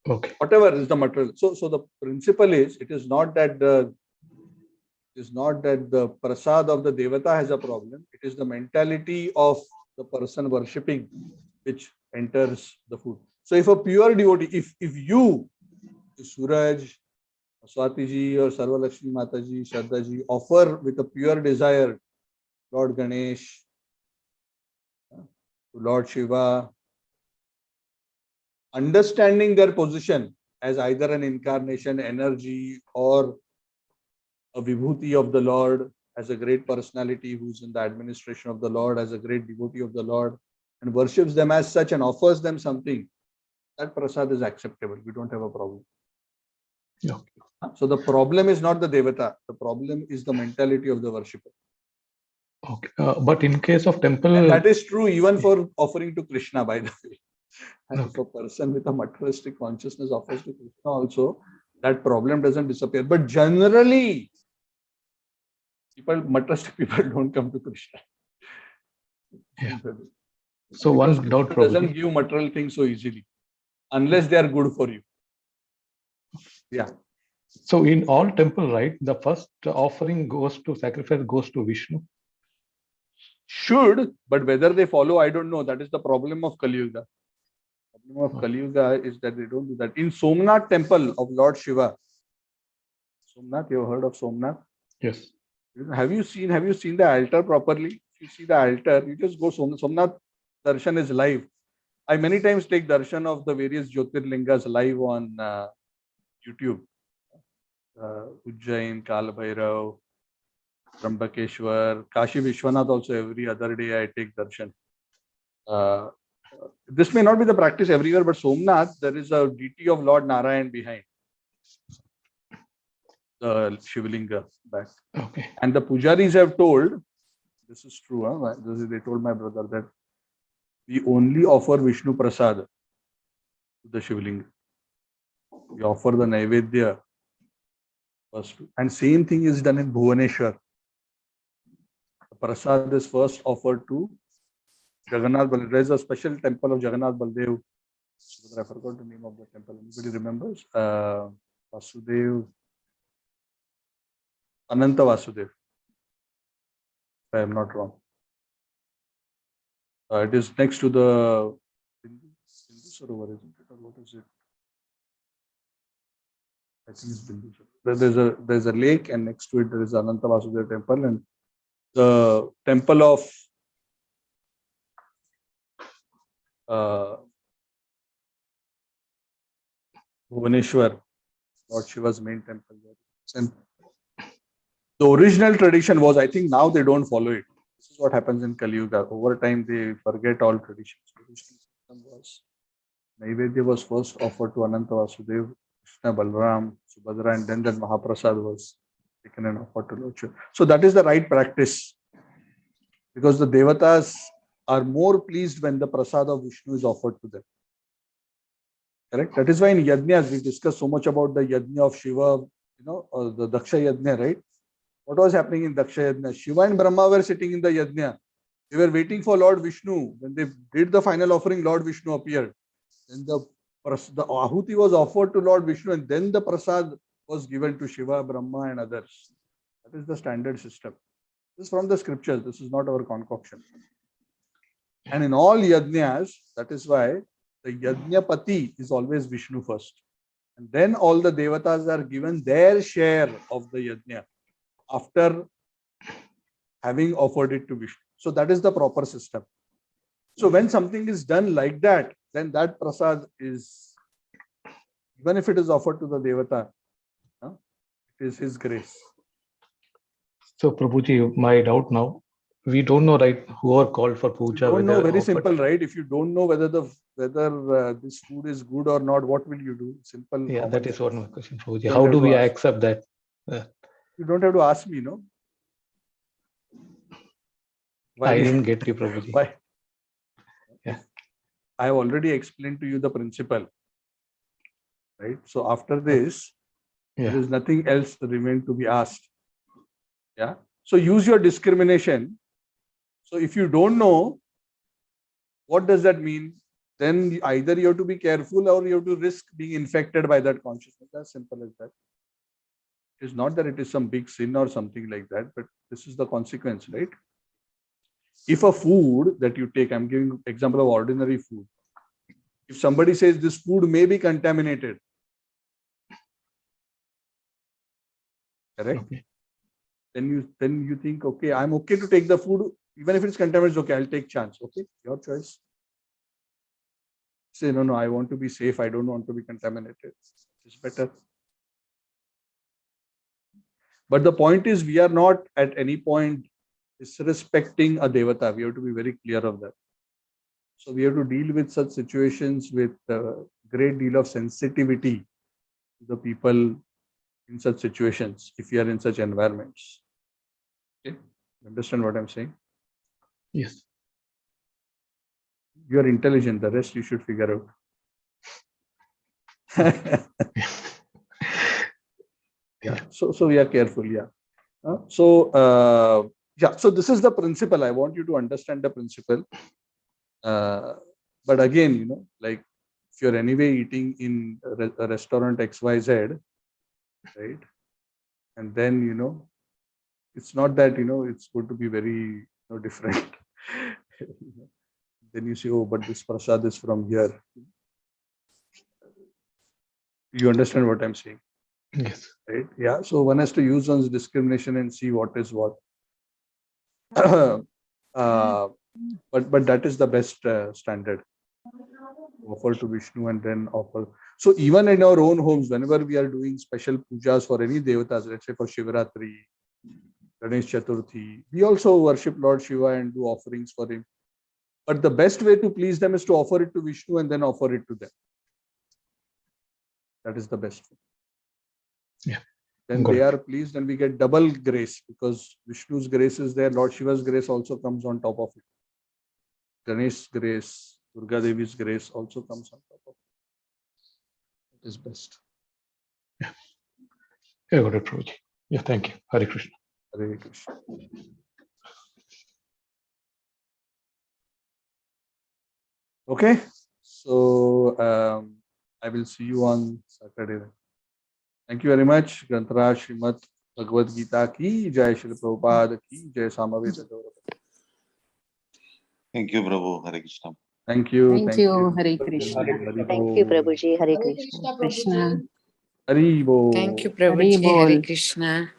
Okay. whatever is the material. So the principle is, it is not that the prasad of the devata has a problem. It is the mentality of the person worshipping which enters the food. So if a pure devotee, if you, Suraj, Swati ji or Sarva Lakshmi Mata ji, Shraddha ji, offer with a pure desire, Lord Ganesh, to Lord Shiva, understanding their position as either an incarnation, energy, or a vibhuti of the Lord, as a great personality who's in the administration of the Lord, as a great devotee of the Lord, and worships them as such and offers them something, that prasad is acceptable. We don't have a problem. Yeah. So the problem is not the devata. The problem is the mentality of the worshipper. Okay. But in case of temple, And that is true even for offering to Krishna, by the way. And Okay. if a person with a materialistic consciousness offers to Krishna also, that problem doesn't disappear. But generally, materialistic people don't come to Krishna. Yeah. So Because one doubt, Krishna doesn't Prabhuji. give material things so easily, unless they are good for you. Yeah. So in all temple, right, the first offering sacrifice goes to Vishnu. Should, but whether they follow, I don't know. That is the problem of Kali Yuga. The problem of Kali Yuga is that they don't do that. In Somnath temple of Lord Shiva, Somnath, you have heard of Somnath? Yes. Have you seen the altar properly? If you see the altar, you just go Somnath darshan is live. I many times take darshan of the various Jyotirlingas live on YouTube. Ujjain, Kalabhairav, Trambakeshwar, Kashi Vishwanath also every other day I take darshan. This may not be the practice everywhere, but Somnath, there is a deity of Lord Narayan behind the Shivlinga back. Okay. And the pujaris have told, this is true, they told my brother that we only offer Vishnu Prasad to the Shivlinga. We offer the Naivedya first. And same thing is done in Bhuvaneshwar. The Prasad is first offered to Jagannath Baldev. There is a special temple of Jagannath Baldev. I forgot the name of the temple. Anybody remembers? Vasudev. Ananta Vasudev. If I am not wrong. It is next to the Bindu Sarovar, isn't it? Or what is it? I think it's Bindu. There's a lake, and next to it there is Ananta Vasudev temple, and the temple of Bhuvaneshwar, Lord Shiva's main temple. And the original tradition was, I think now they don't follow it. This is what happens in Kali Yuga. Over time, they forget all traditions. The original system was Naivedya was first offered to Ananta Vasudev, Krishna, Balram, Subhadra, and then that Mahaprasad was taken and offered to Lord Shiva. So that is the right practice, because the devatas are more pleased when the prasad of Vishnu is offered to them. Correct? That is why in Yajnas, we discuss so much about the Yajna of Shiva, or the Daksha Yajna, right? What was happening in Daksha Yajna? Shiva and Brahma were sitting in the Yajna. They were waiting for Lord Vishnu. When they did the final offering, Lord Vishnu appeared. Then the Ahuti was offered to Lord Vishnu, and then the Prasad was given to Shiva, Brahma, and others. That is the standard system. This is from the scriptures. This is not our concoction. And in all Yajnas, that is why the Yajnapati is always Vishnu first. And then all the devatas are given their share of the Yajna after having offered it to Vishnu. So that is the proper system. So when something is done like that, then that prasad is, even if it is offered to the devata, it is his grace. So Prabhuji, my doubt now, we don't know, right, who are called for puja. You don't know, very offered. simple, right? If you don't know whether this food is good or not, what will you do? Simple. Yeah, that is what my question, Prabhuji. You How don't do have we to ask. accept that? You don't have to ask me, no? Why I didn't get you, Prabhuji. Why? Yeah. I have already explained to you the principle, right? So after this, Yeah. there is nothing else remain to be asked. Yeah. So use your discrimination. So if you don't know, what does that mean? then either you have to be careful or you have to risk being infected by that consciousness. As simple as that. It's not that it is some big sin or something like that, but this is the consequence, right? If a food that you take, I'm giving example of ordinary food. If somebody says this food may be contaminated, correct? Okay. Then you think, okay, I'm okay to take the food, even if it's contaminated, okay, I'll take chance. Okay, your choice. Say, no, I want to be safe. I don't want to be contaminated. It's better. But the point is, we are not at any point disrespecting a devata. We have to be very clear of that. So we have to deal with such situations with a great deal of sensitivity to the people in such situations, if you are in such environments. Okay, understand what I'm saying? Yes. You are intelligent, the rest you should figure out. Yeah, so we are careful. Yeah. So this is the principle. I want you to understand the principle. But again, like if you're anyway eating in a restaurant XYZ, right? And then, it's not that, it's going to be very different. Then you say, oh, but this prasad is from here. You understand what I'm saying? Yes. Right? Yeah. So one has to use one's discrimination and see what is what. But that is the best standard. Offer to Vishnu and then offer. So even in our own homes, whenever we are doing special pujas for any devatas, let's say for Shivaratri, Ganesh Chaturthi, we also worship Lord Shiva and do offerings for him. But the best way to please them is to offer it to Vishnu and then offer it to them. That is the best way. Yeah. Then they are pleased and we get double grace, because Vishnu's grace is there, Lord Shiva's grace also comes on top of it. Ganesh's grace, Durga Devi's grace also comes on top of it. It is best. Yeah. Yeah, got it, Prabhuji. Yeah, thank you. Hare Krishna. Hare Krishna. Okay. So I will see you on Saturday. Thank you very much. Granthara Srimad Bhagavad Gita ki Jai, Srila Prabhupada ki Jai, Samaveta Gaurav. Thank you, Prabhu. Hare Krishna. Thank you. Thank you. Hare Krishna. Thank you, Prabhuji. Hare Krishna. Krishna. Hari Bol. Thank you, Hari Prabhuji. Bol. Hare Krishna.